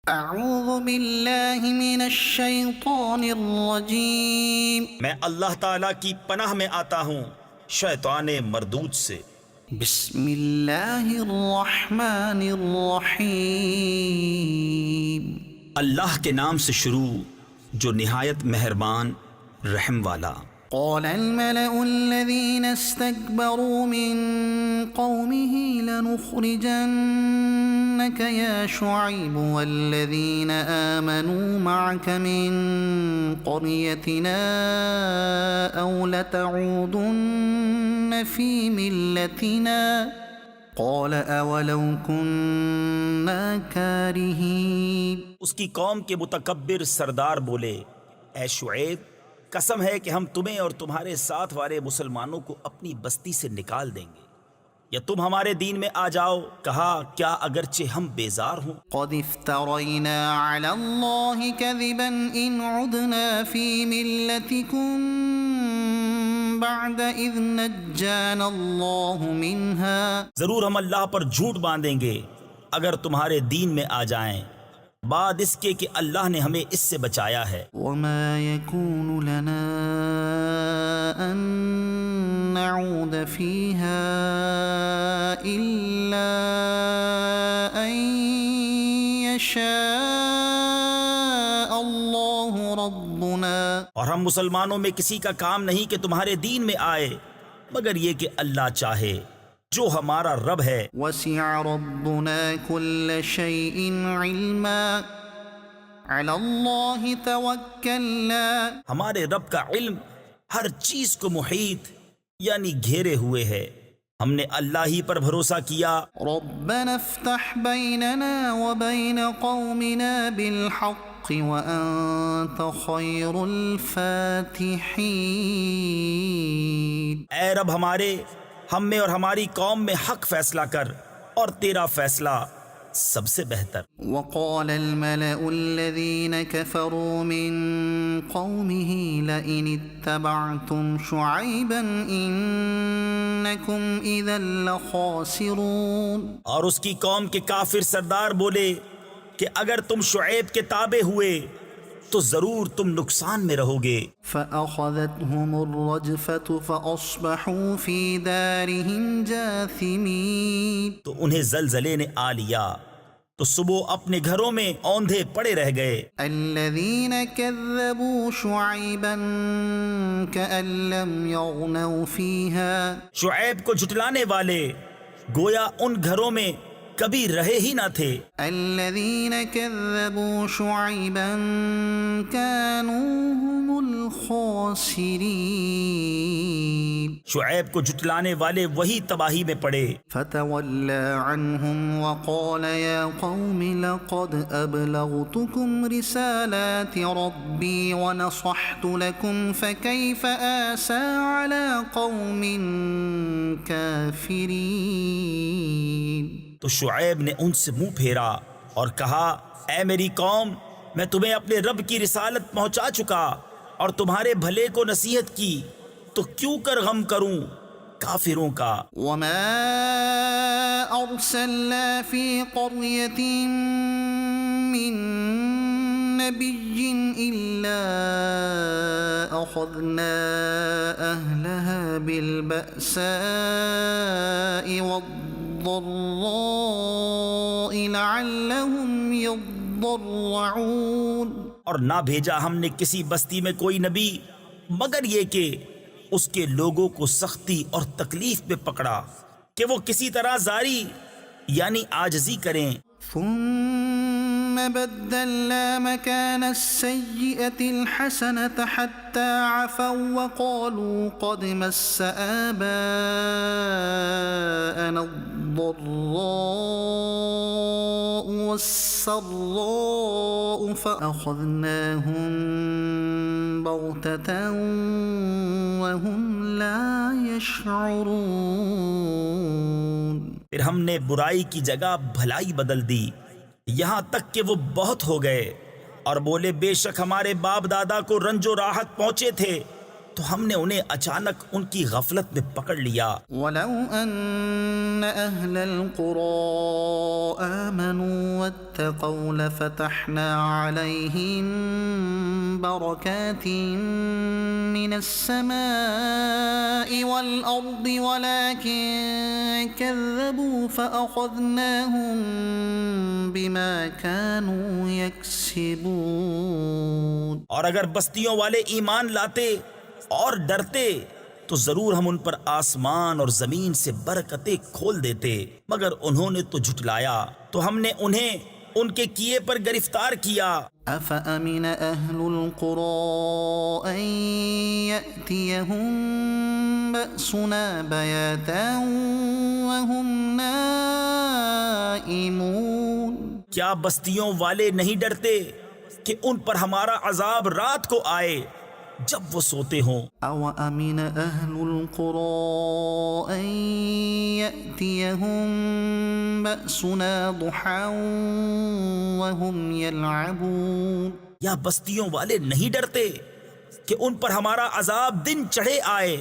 اعوذ باللہ من الشیطان الرجیم میں اللہ تعالیٰ کی پناہ میں آتا ہوں شیطان مردود سے۔ بسم اللہ الرحمن الرحیم اللہ کے نام سے شروع جو نہایت مہربان رحم والا۔ قال الملأ الذين استكبروا من قومه لنخرجنك يا شعيب والذين آمنوا معك من قريتنا أو لتعودن في ملتنا قال أولو كنا كارهين۔ اس کی قوم کے متکبر سردار بولے، اے شعیب، قسم ہے کہ ہم تمہیں اور تمہارے ساتھ والے مسلمانوں کو اپنی بستی سے نکال دیں گے، یا تم ہمارے دین میں آ جاؤ۔ کہا کیا اگرچہ ہم بیزار ہوں؟ قد افترينا على الله كذبا إن عدنا في ملتكم بعد إذ نجانا الله منها۔ ضرور ہم اللہ پر جھوٹ باندھیں گے اگر تمہارے دین میں آ جائیں، بعد اس کے کہ اللہ نے ہمیں اس سے بچایا ہے۔ وما يكون لنا أن نعود فيها إلا أن يشاء الله ربنا۔ اور ہم مسلمانوں میں کسی کا کام نہیں کہ تمہارے دین میں آئے مگر یہ کہ اللہ چاہے، جو ہمارا رب ہے۔ وسع ربنا كل شيء علما على الله توكلنا۔ ہمارے رب کا علم ہر چیز کو محیط یعنی گھیرے ہوئے ہے، ہم نے اللہ ہی پر بھروسہ کیا۔ ربنا افتح بيننا وبين قومنا بالحق وأنت خير الفاتحين۔ اے رب ہمارے، ہم میں اور ہماری قوم میں حق فیصلہ کر، اور تیرا فیصلہ سب سے بہتر۔ وقال الملأ الذين كفروا من قومه لئن اتبعتم شعيبا إنكم إذا لخاسرون۔ اور اس کی قوم کے کافر سردار بولے کہ اگر تم شعیب کے تابع ہوئے تو ضرور تم نقصان میں رہو گے۔ فأخذتهم الرجفة فأصبحوا في دارهم جاثمين۔ تو انہیں زلزلے نے آ لیا تو صبح اپنے گھروں میں اوندھے پڑے رہ گئے۔ الذين كذبوا شعيبا كأن لم يغنوا فيها۔ شعیب کو جھٹلانے والے گویا ان گھروں میں کبھی رہے ہی نہ تھے۔ الذين كذبوا شعيبا كانوا هم الخاسرين۔ شعیب کو جھٹلانے والے وہی تباہی میں پڑے۔ فتولى عنهم وقال يا قوم لقد أبلغتكم رسالات ربي ونصحت لكم فكيف آسى على قوم كافرين۔ تو شعیب نے ان سے منہ پھیرا اور کہا، اے میری قوم، میں تمہیں اپنے رب کی رسالت پہنچا چکا اور تمہارے بھلے کو نصیحت کی، تو کیوں کر غم کروں کافروں کا۔ وما أرسلنا في قرية من نبي إلا أخذنا أهلها بالبأساء والضراء لعلهم يضرعون۔ اور نہ بھیجا ہم نے کسی بستی میں کوئی نبی مگر یہ کہ اس کے لوگوں کو سختی اور تکلیف میں پکڑا کہ وہ کسی طرح زاری یعنی عاجزی کریں۔ ثم بدلنا مكان السيئة الحسنة حتى عفوا وقالوا قد مس آباءنا الضراء والسراء فأخذناهم بغتة وهم لا يشعرون۔ پھر ہم نے برائی کی جگہ بھلائی بدل دی یہاں تک کہ وہ بہت ہو گئے، اور بولے بے شک ہمارے باپ دادا کو رنج و راحت پہنچے تھے تو ہم نے انہیں اچانک ان کی غفلت میں پکڑ لیا. ولو أن أهل القرى آمنوا واتقوا لفتحنا عليهم بركات من السماء والأرض ولكن كذبوا فأخذناهم بما كانوا يكسبون. اور اگر بستیوں والے ایمان لاتے اور ڈرتے تو ضرور ہم ان پر آسمان اور زمین سے برکتیں کھول دیتے، مگر انہوں نے تو جھٹلایا تو ہم نے انہیں ان کے کیے پر گرفتار کیا. أفأمن أهل القرى أن يأتيهم بأسنا بياتا وهم نائمون. کیا بستیوں والے نہیں ڈرتے کہ ان پر ہمارا عذاب رات کو آئے جب وہ سوتے ہوں؟ أو أمن أهل القرى أن يأتيهم بأسنا ضحى وهم يلعبون. یا بستیوں والے نہیں ڈرتے کہ ان پر ہمارا عذاب دن چڑھے آئے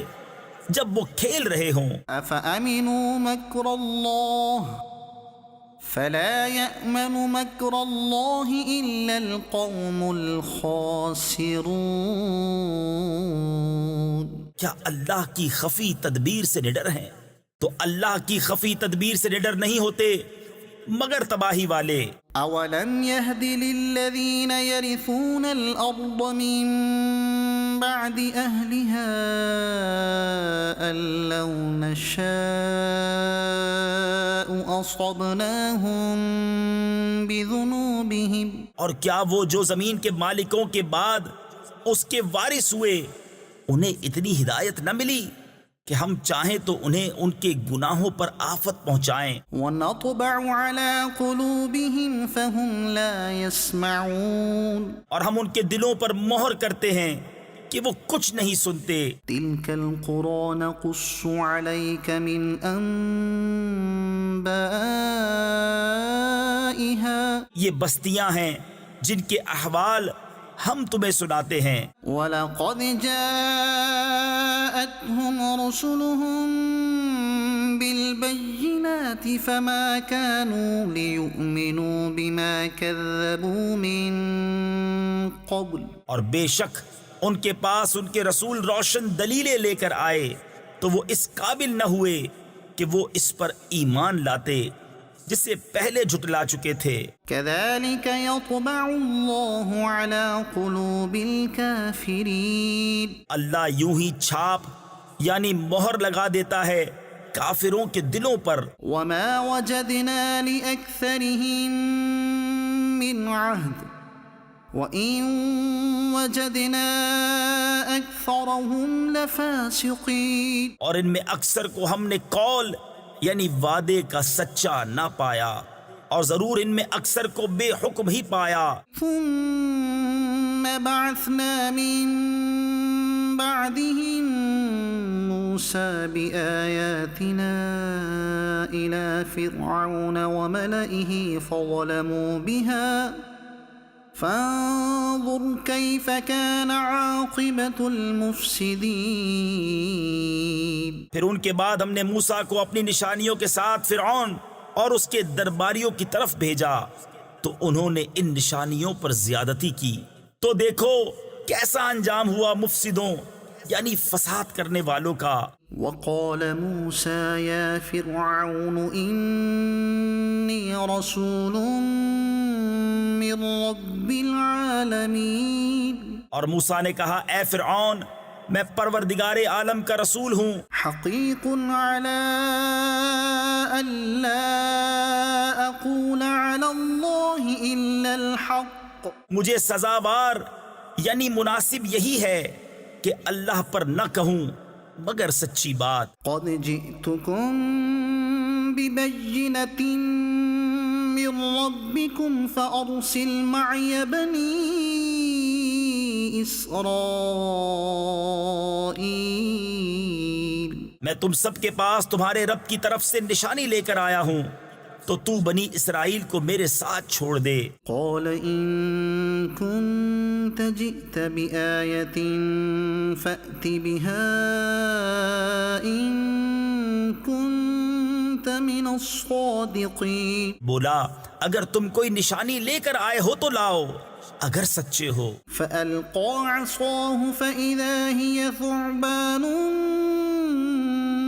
جب وہ کھیل رہے ہوں؟ أفأمنوا مكر الله فلا يأمن مكر الله إلا القوم الخاسرون. کیا اللہ کی خفی تدبیر سے نڈر ہیں تو اللہ کی خفی تدبیر سے نڈر نہیں ہوتے مگر تباہی والے. أولم يهد للذين يرثون الأرض من بعد أهلها أن لو نشاء أصبناهم بذنوبهم. اور کیا وہ جو زمین کے مالکوں کے بعد اس کے وارث ہوئے انہیں اتنی ہدایت نہ ملی کہ ہم چاہیں تو انہیں ان کے گناہوں پر آفت پہنچائیں. ونطبع على قلوبهم فهم لا يسمعون. اور ہم ان کے دلوں پر مہر کرتے ہیں کہ وہ کچھ نہیں سنتے. تلك القرى نقص عليك من أنبائها. یہ بستیاں ہیں جن کے احوال ہم تمہیں سناتے ہیں. وَلَقَدْ جَاءَتْهُمْ رُسُلُهُم بِالْبَيِّنَاتِ فَمَا كَانُوا لِيُؤْمِنُوا بِمَا كَذَّبُوا مِن قَبْلُ. اور بے شک ان کے پاس ان کے رسول روشن دلیلیں لے کر آئے تو وہ اس قابل نہ ہوئے کہ وہ اس پر ایمان لاتے جس سے پہلے جھٹلا چکے تھے. كَذَلِكَ يَطْبَعُ اللَّهُ عَلَى قُلُوبِ الْكَافِرِينَ. اللہ یوں ہی چھاپ یعنی مہر لگا دیتا ہے کافروں کے دلوں پر. وَمَا وَجَدْنَا لِأَكْثَرِهِم مِّنْ عَهْدٍ وَإِن وَجَدْنَا أَكْثَرَهُمْ لَفَاسِقِينَ. اور ان میں اکثر کو ہم نے قول یعنی وعدے کا سچا نہ پایا اور ضرور ان میں اکثر کو بے حکم ہی پایا. ثم بعثنا من بعدهم موسى بآياتنا إلى فرعون وملئه فظلموا بها فانظر كيف كان عاقبة المفسدين. پھر ان کے بعد ہم نے موسیٰ کو اپنی نشانیوں کے ساتھ فرعون اور اس کے درباریوں کی طرف بھیجا تو انہوں نے ان نشانیوں پر زیادتی کی تو دیکھو کیسا انجام ہوا مفسدوں یعنی فساد کرنے والوں کا. وقال موسى يا فرعون إني رسول من رب العالمين. اور موسیٰ نے کہا اے فرعون میں پروردگار عالم کا رسول ہوں. حقيق على ألا أقول على الله إلا الحق. مجھے سزاوار یعنی مناسب یہی ہے کہ اللہ پر نہ کہوں مگر سچی بات. قد جئتكم ببينة من ربكم فأرسل معي بني إسرائيل. میں تم سب کے پاس تمہارے رب کی طرف سے نشانی لے کر آیا ہوں تو تو بنی اسرائیل کو میرے ساتھ چھوڑ دے۔ قال إن كنت جئت بآية فأت بها إن كنت من الصادقين۔ بولا اگر تم کوئی نشانی لے کر آئے ہو تو لاؤ اگر سچے ہو۔ فألقى عصاه فإذا هي ثعبان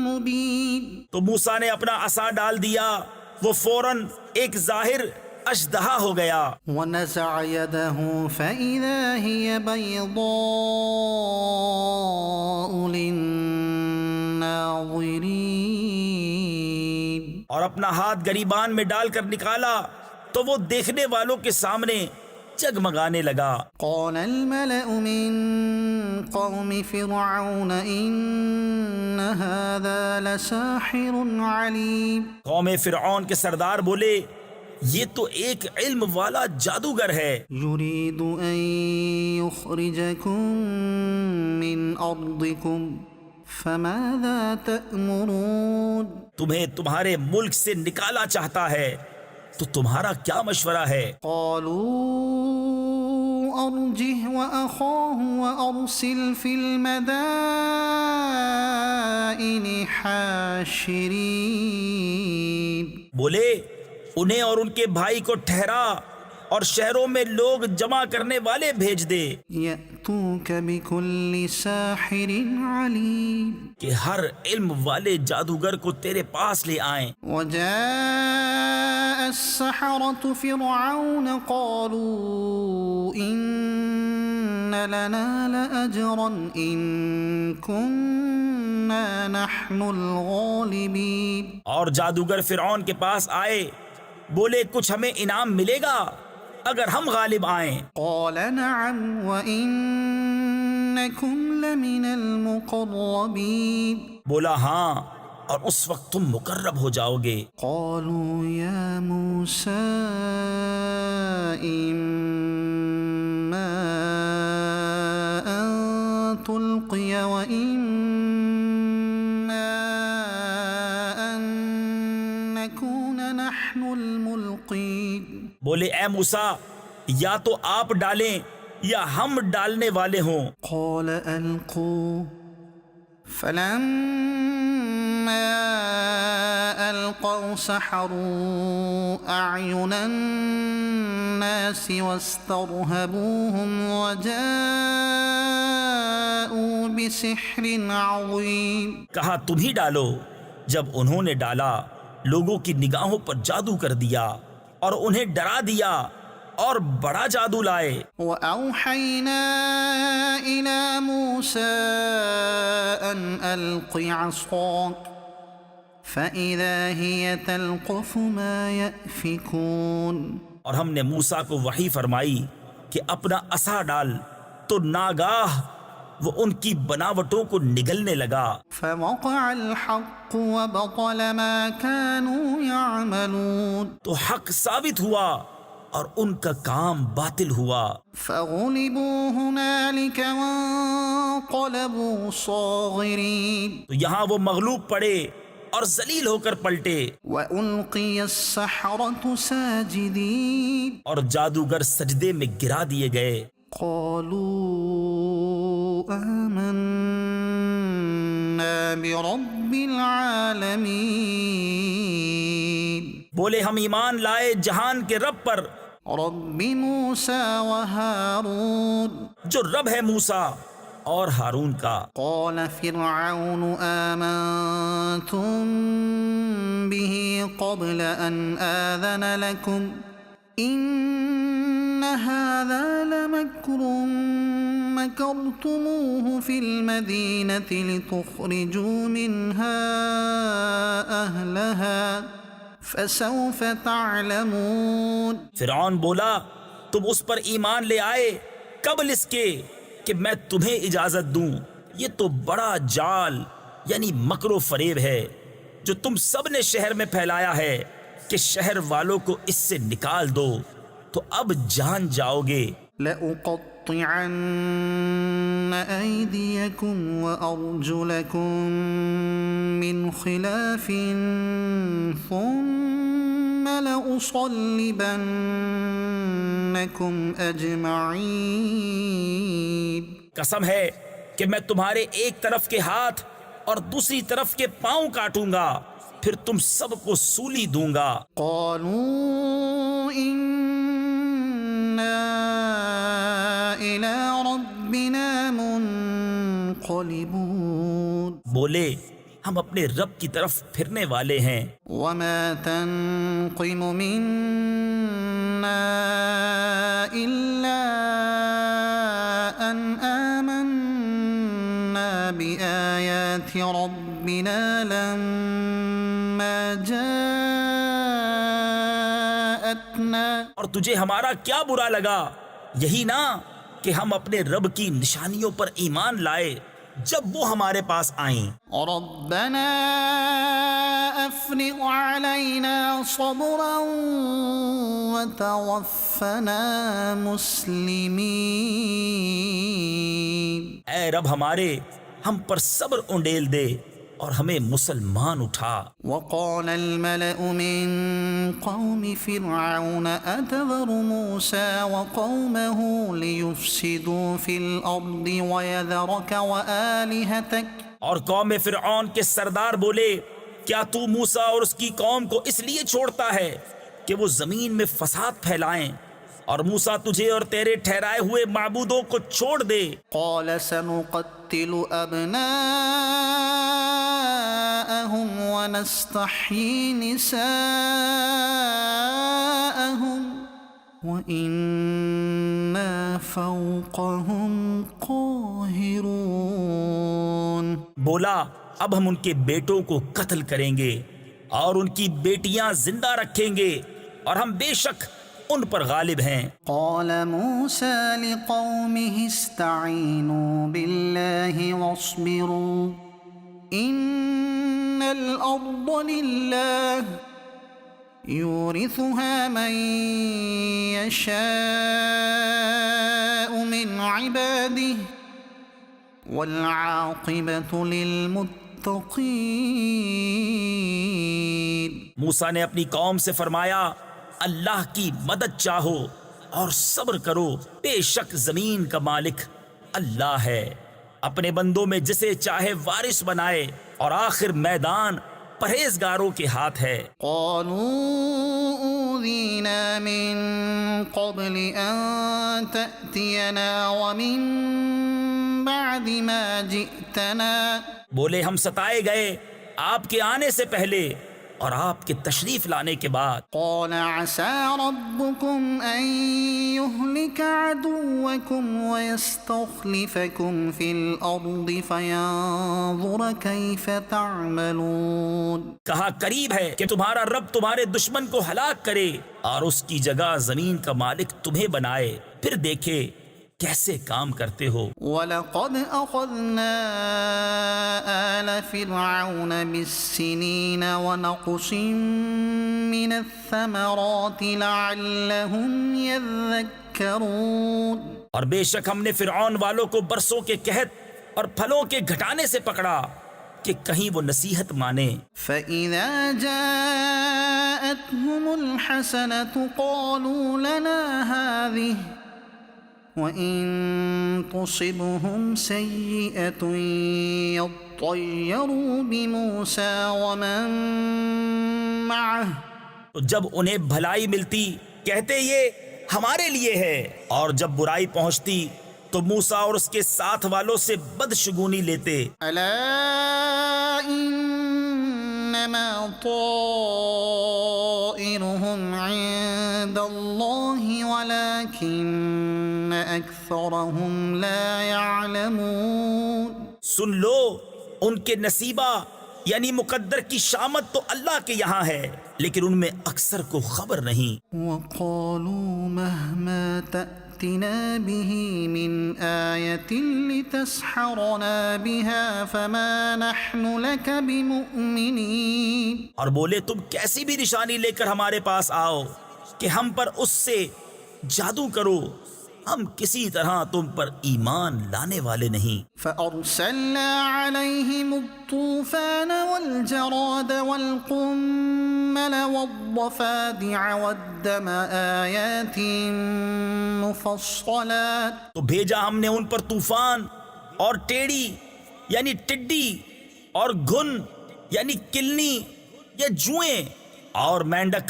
مبين۔ تو موسیٰ نے اپنا عصا ڈال دیا، وہ فوراً ایک ظاہر اژدہا ہو گیا۔ ونزع يده فإذا هي بيضاء للناظرين۔ اور اپنا ہاتھ گریبان میں ڈال کر نکالا تو وہ دیکھنے والوں کے سامنے جگمگانے لگا۔ قال الملأ من قوم فرعون إن هذا لساحر عليم۔ قوم فرعون کے سردار بولے یہ تو ایک علم والا جادوگر ہے، يريد أن يخرجكم من أرضكم فماذا تأمرون۔ تمہیں تمہارے ملک سے نکالا چاہتا ہے تو تمہارا کیا مشورہ ہے؟ قالوا أرجه وأخاه وأرسل في المدائن حاشرين۔ بولے انہیں اور ان کے بھائی کو ٹھہرا اور شہروں میں لوگ جمع کرنے والے بھیج دے يأتوك بكل ساحر عليم۔ کہ ہر علم والے جادوگر کو تیرے پاس لے آئیں۔ وجاء السحرة فرعون قالوا إن لنا لأجرا إن كنا نحن الغالبين۔ اور جادوگر فرعون کے پاس آئے، بولے کچھ ہمیں انعام ملے گا اگر ہم غالب آئیں۔ قال نعم وإنكم لمن المقربين۔ بولا ہاں اور اس وقت تم مقرب ہو جاؤ گے۔ قالوا يا موسى إما أن تلقي وإما أن نكون نحن الملقين۔ بولے اے موسیٰ یا تو آپ ڈالیں یا ہم ڈالنے والے ہوں۔ قال ألقوا فلما ألقوا سحروا أعين الناس واسترهبوهم وجاءوا بسحر عظيم۔ کہا تم ہی ڈالو۔ جب انہوں نے ڈالا لوگوں کی نگاہوں پر جادو کر دیا اور انہیں ڈرا دیا اور بڑا جادو لائے۔ وأوحينا إلى موسى أن ألق عصاك فإذا هي تلقف ما يأفكون۔ اور ہم نے موسیٰ کو وحی فرمائی کہ اپنا عصا ڈال، تو ناگاہ وہ ان کی بناوٹوں کو نگلنے لگا۔ فوقع الحق وبطل ما كانوا يعملون۔ تو حق ثابت ہوا اور ان کا کام باطل ہوا۔ فغلبوا هنالك وانقلبوا صاغرين۔ تو یہاں وہ مغلوب پڑے اور ذلیل ہو کر پلٹے، وألقي السحرة ساجدين۔ اور جادوگر سجدے میں گرا دیے گئے۔ قالوا آمنا برب العالمين۔ بولے ہم ایمان لائے جہان کے رب پر، رب موسى وهارون۔ جو رب ہے موسیٰ اور ہارون کا۔ قال فرعون آمنتم به قبل أن آذن لكم إن هذا لمكر مكرتموه في المدينة لتخرجوا منها أهلها فسوف تعلمون۔ فرعون بولا تم اس پر ایمان لے آئے قبل اس کے کہ میں تمہیں اجازت دوں، یہ تو بڑا جال یعنی مکر و فریب ہے جو تم سب نے شہر میں پھیلایا ہے کہ شہر والوں کو اس سے نکال دو، تو اب جان جاؤ گے۔ لأقطعن أيديكم وأرجلكم من خلاف ثم لأصلبنكم أجمعين قسم ہے کہ میں تمہارے ایک طرف کے ہاتھ اور دوسری طرف کے پاؤں کاٹوں گا، پھر تم سب کو سولی دوں گا۔ قالوا إنا إلى ربنا منقلبون بولے ہم اپنے رب کی طرف پھرنے والے ہیں۔ وما تنقم منا إلا أن آمنا بآيات ربنا لما جاءتنا۔ اور تجھے ہمارا کیا برا لگا؟ یہی نا کہ ہم اپنے رب کی نشانیوں پر ایمان لائے جب وہ ہمارے پاس آئیں۔ ربنا افرغ علينا صبرا وتوفنا مسلمين۔ اے رب ہمارے، ہم پر صبر انڈیل دے اور ہمیں مسلمان اٹھا۔ وقال الملأ من قوم فرعون أتذر موسى وقومه ليفسدوا في الأرض ويذرك وآلهتك۔ اور قوم فرعون کے سردار بولے، کیا تو موسیٰ اور اس کی قوم کو اس لیے چھوڑتا ہے کہ وہ زمین میں فساد پھیلائیں، اور موسیٰ تجھے اور تیرے ٹھہرائے ہوئے معبودوں کو چھوڑ دے۔ قال سنقتل أبناءهم ونستحيي نساءهم وإنا فوقهم قاهرون۔ بولا اب ہم ان کے بیٹوں کو قتل کریں گے اور ان کی بیٹیاں زندہ رکھیں گے، اور ہم بے شک ان پر غالب ہیں۔ قال موسى لقومه استعينوا بالله واصبروا إن الأرض لله يورثها من يشاء من عباده والعاقبة للمتقين۔ موسیٰ نے اپنی قوم سے فرمایا، اللہ کی مدد چاہو اور صبر کرو، بے شک زمین کا مالک اللہ ہے، اپنے بندوں میں جسے چاہے وارث بنائے، اور آخر میدان پرہیزگاروں کے ہاتھ ہے۔ قالوا أوذينا من قبل أن تأتينا ومن بعد ما جئتنا۔ بولے ہم ستائے گئے آپ کے آنے سے پہلے اور آپ کے تشریف لانے کے بعد۔ قال عسى ربكم أن يهلك عدوكم ويستخلفكم في الأرض فينظر كيف تعملون۔ کہا قریب ہے کہ تمہارا رب تمہارے دشمن کو ہلاک کرے اور اس کی جگہ زمین کا مالک تمہیں بنائے، پھر دیکھے کیسے کام کرتے ہو۔ وَلَقَدْ أَخَذْنَا آلَ فِرْعَوْنَ بِالسِّنِينَ وَنَقْصٍ مِّنَ الثَّمَرَاتِ لَعَلَّهُمْ يَذَّكَّرُونَ۔ اور بے شک ہم نے فرعون والوں کو برسوں کے قحط اور پھلوں کے گھٹانے سے پکڑا کہ کہیں وہ نصیحت مانے۔ فَإِذَا جَاءَتْهُمُ الْحَسَنَةُ قَالُوا لَنَا هَٰذِهِ وَإِن تُصِبْهُمْ سَيِّئَةٌ يَطَّيَّرُوا بِمُوسَىٰ وَمَن مَّعَهُ۔ تو جب انہیں بھلائی ملتی کہتے یہ ہمارے لیے ہے، اور جب برائی پہنچتی تو موسیٰ اور اس کے ساتھ والوں سے بدشگونی لیتے۔ أَلَا إِنَّمَا طَائِرُهُمْ عِندَ اللَّهِ وَلَٰكِنَّ أَكْثَرَهُمْ لَا يَعْلَمُونَ۔ سن لو، ان کے نصیبہ یعنی مقدر کی شامت تو اللہ کے یہاں ہے، لیکن ان میں اکثر کو خبر نہیں۔ وَقَالُوا مَهْمَا تَأْتِنَا بِهِ مِنْ آيَةٍ لِتَسْحَرَنَا بِهَا فَمَا نَحْنُ لَكَ بِمُؤْمِنِينَ۔ اور بولے تم کیسی بھی نشانی لے کر ہمارے پاس آؤ کہ ہم پر اس سے جادو کرو، ہم کسی طرح تم پر ایمان لانے والے نہیں۔ فَأَرْسَلْنَا عَلَيْهِمُ الطُّوفَانَ وَالْجَرَادَ وَالْقُمَّلَ والنمل والضفادع والدم آيات مفصلات. تو بھیجا ہم نے ان پر طوفان اور ٹیڑی یعنی ٹڈی اور گھن یعنی کلنی یا جوئیں اور مینڈک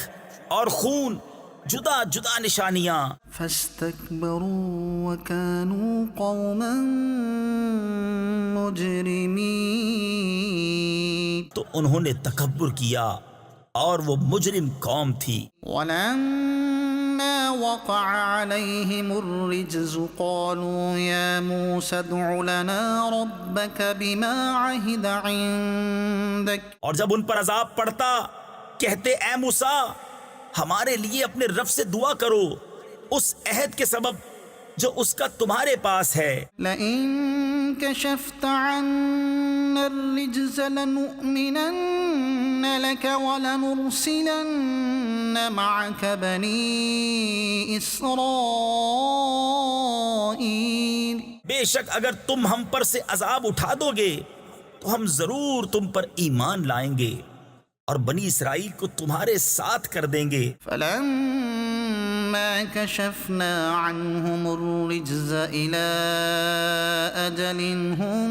اور خون جدا جدا نشانیاں. فاستكبروا وكانوا قوما مجرمين. تو انہوں نے تکبر کیا اور وہ مجرم قوم تھی. ولما وقع عليهم الرجز قالوا يا موسى ادع لنا ربك بما عهد عندك. اور جب ان پر عذاب پڑتا کہتے اے موسیٰ ہمارے لیے اپنے رب سے دعا کرو اس عہد کے سبب جو اس کا تمہارے پاس ہے. لئن كشفت عنا الرجز لنؤمنن لك ولنرسلن معك بني إسرائيل. بے شک اگر تم ہم پر سے عذاب اٹھا دو گے تو ہم ضرور تم پر ایمان لائیں گے اور بنی اسرائیل کو تمہارے ساتھ کر دیں گے. فلما كشفنا عنهم الرجز إلى أجل هم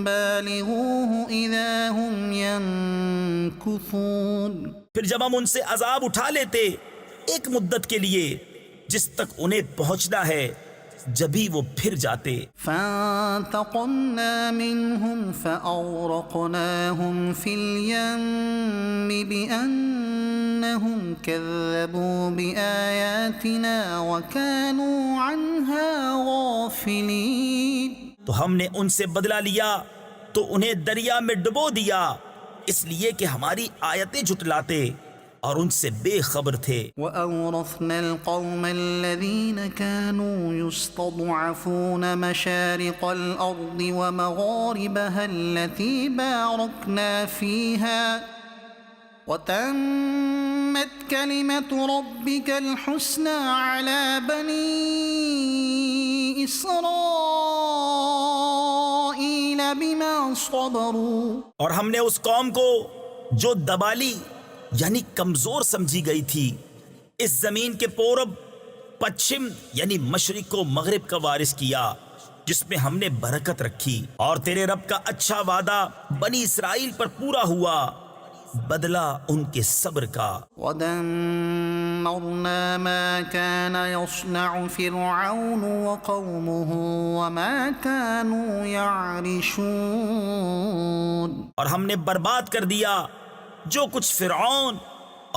بالغوه إذا هم ينكثون. پھر جب ہم ان سے عذاب اٹھا لیتے ایک مدت کے لیے جس تک انہیں پہنچنا ہے جبھی وہ پھر جاتے. فانتقمنا منهم فأغرقناهم في اليم بأنهم كذبوا بآياتنا وكانوا عنها غافلين. تو ہم نے ان سے بدلہ لیا تو انہیں دریا میں ڈبو دیا اس لیے کہ ہماری آیتیں جھٹلاتے اور ان سے بے خبر تھے. وَأَوْرَثْنَا الْقَوْمَ الَّذِينَ كَانُوا يُسْتَضْعَفُونَ مَشَارِقَ الْأَرْضِ وَمَغَارِبَهَا الَّتِي بَارَكْنَا فِيهَا وَتَمَّتْ كَلِمَةُ رَبِّكَ الْحُسْنَى عَلَى بَنِي إِسْرَائِيلَ بِمَا صَبَرُوا. اور ہم نے اس قوم کو جو دبالی یعنی کمزور سمجھی گئی تھی اس زمین کے پورب پچھم یعنی مشرق و مغرب کا وارث کیا جس میں ہم نے برکت رکھی. اور تیرے رب کا اچھا وعدہ بنی اسرائیل پر پورا ہوا بدلہ ان کے صبر کا. وَدَمَّرْنَا مَا كَانَ يَصْنَعُ فِرْعَوْنُ وَقَوْمُهُ وَمَا كَانُوا يَعْرِشُونَ. اور ہم نے برباد کر دیا جو کچھ فرعون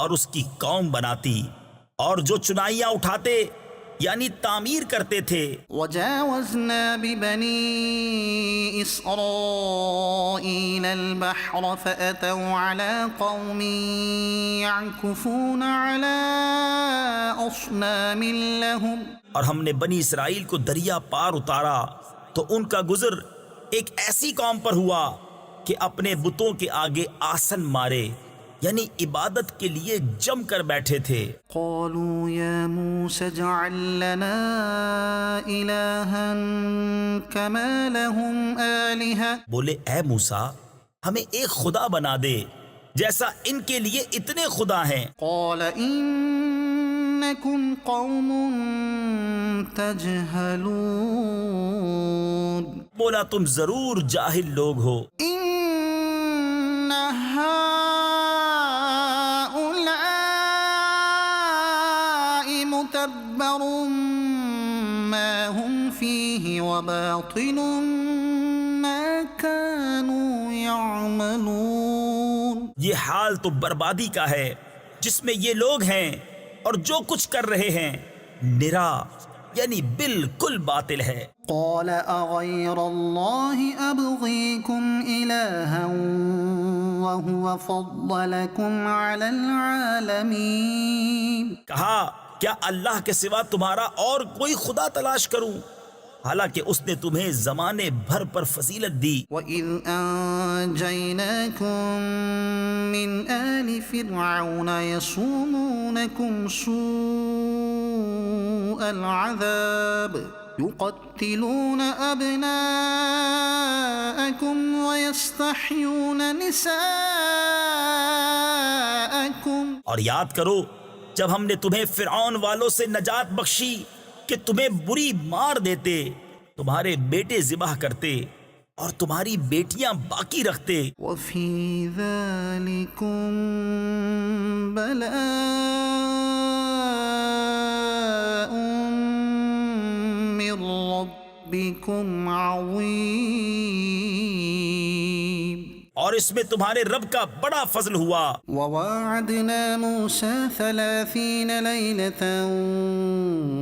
اور اس کی قوم بناتی اور جو چنائیاں اٹھاتے یعنی تعمیر کرتے تھے. وَجَاوَزْنَا بِبَنِي إِسْرَائِيلَ الْبَحْرَ فَأَتَوْا عَلَى قَوْمٍ يَعْكُفُونَ عَلَى أَصْنَامٍ لَهُمْ. اور ہم نے بنی اسرائیل کو دریا پار اتارا تو ان کا گزر ایک ایسی قوم پر ہوا کہ اپنے بتوں کے آگے آسن مارے یعنی عبادت کے لیے جم کر بیٹھے تھے. قالوا يا موسى اجعل لنا إلها كما لهم آلهة. بولے اے موسیٰ ہمیں ایک خدا بنا دے جیسا ان کے لیے اتنے خدا ہیں. قال إنكم قوم تجهلون. بولا تم ضرور جاہل لوگ ہو. إن هؤلاء متبر ما هم فيه وباطل ما كانوا يعملون. یہ حال تو بربادی کا ہے جس میں یہ لوگ ہیں اور جو کچھ کر رہے ہیں نرا یعنی بالکل باطل ہے. قال أغير الله أبغيكم إلها وهو فضلكم على العالمين. کہا کیا اللہ کے سوا تمہارا اور کوئی خدا تلاش کروں حالانکہ اس نے تمہیں زمانے بھر پر فضیلت دی. وَإِذْ أَنْجَيْنَاكُمْ مِنْ آلِ فِرْعَوْنَ يَصُومُونَكُمْ سُوءَ الْعَذَابِ يُقَتِّلُونَ أَبْنَاءَكُمْ وَيَسْتَحْيُونَ نِسَاءَكُمْ لكم اور یاد کرو جب ہم نے تمہیں فرعون والوں سے نجات بخشی کہ تمہیں بری مار دیتے، تمہارے بیٹے ذبح کرتے اور تمہاری بیٹیاں باقی رکھتے۔ وفي ذلكم بلاء من ربكم عظيم اور اس میں تمہارے رب کا بڑا فضل ہوا۔ وواعدنا موسى 30 ليلة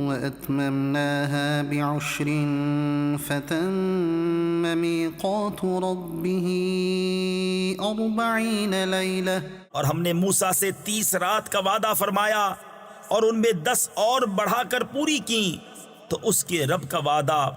وأتممناها ب10 فتم ميقات ربه 40 ليلة اور ہم نے موسیٰ سے 30 رات کا وعدہ فرمایا اور ان میں 10 اور بڑھا کر پوری کی، تو اس کے رب کا وعدہ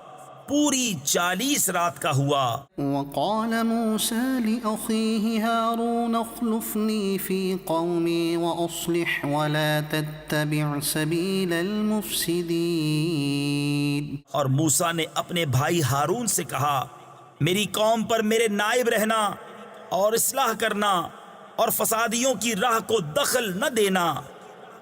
پوری 40 رات کا ہوا۔ وقال موسى لأخيه هارون اخلفني في قومي وأصلح ولا تتبع سبيل المفسدين اور موسیٰ نے اپنے بھائی ہارون سے کہا، میری قوم پر میرے نائب رہنا اور اصلاح کرنا اور فسادیوں کی راہ کو دخل نہ دینا،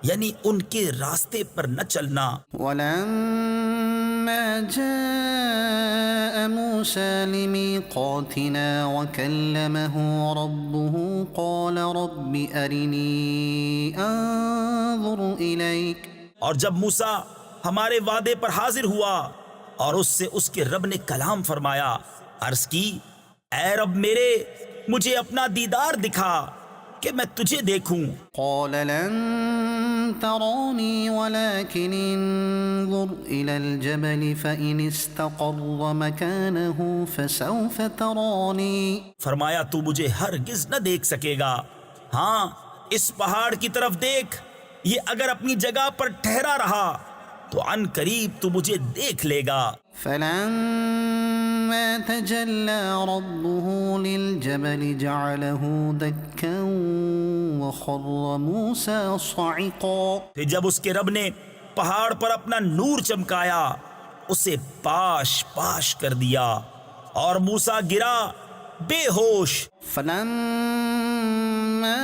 یعنی ان کے راستے پر نہ چلنا۔ ولما جاء موسى لميقاتنا وكلمه ربه قال رب أرني أنظر إليك اور جب موسیٰ ہمارے وعدے پر حاضر ہوا اور اس سے اس کے رب نے کلام فرمایا، عرض کی، اے رب میرے مجھے اپنا دیدار دکھا کہ میں تجھے دیکھوں۔ قال لن تراني ولكن انظر إلى الجبل فإن استقر مكانه فسوف تراني فرمایا تو مجھے ہرگز نہ دیکھ سکے گا، ہاں اس پہاڑ کی طرف دیکھ، یہ اگر اپنی جگہ پر ٹھہرا رہا تو عن قریب تو مجھے دیکھ لے گا۔ فلما تجلى ربه للجبل جعله دكا وخر موسى صعقا پھر جب اس کے رب نے پہاڑ پر اپنا نور چمکایا، اسے پاش پاش کر دیا اور موسیٰ گرا بے ہوش۔ فلما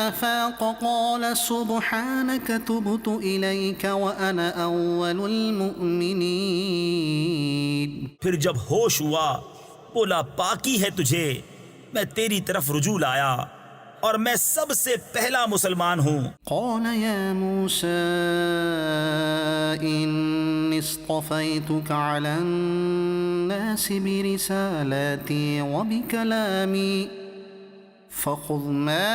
أفاق قال سبحانك تبت إليك وأنا أول المؤمنين پھر جب ہوش ہوا بولا، پاکی ہے تجھے، میں تیری طرف رجوع لایا اور میں سب سے پہلا مسلمان ہوں۔ قال يا موسى إني اصطفيتك على الناس برسالاتي وبكلامي فخذ ما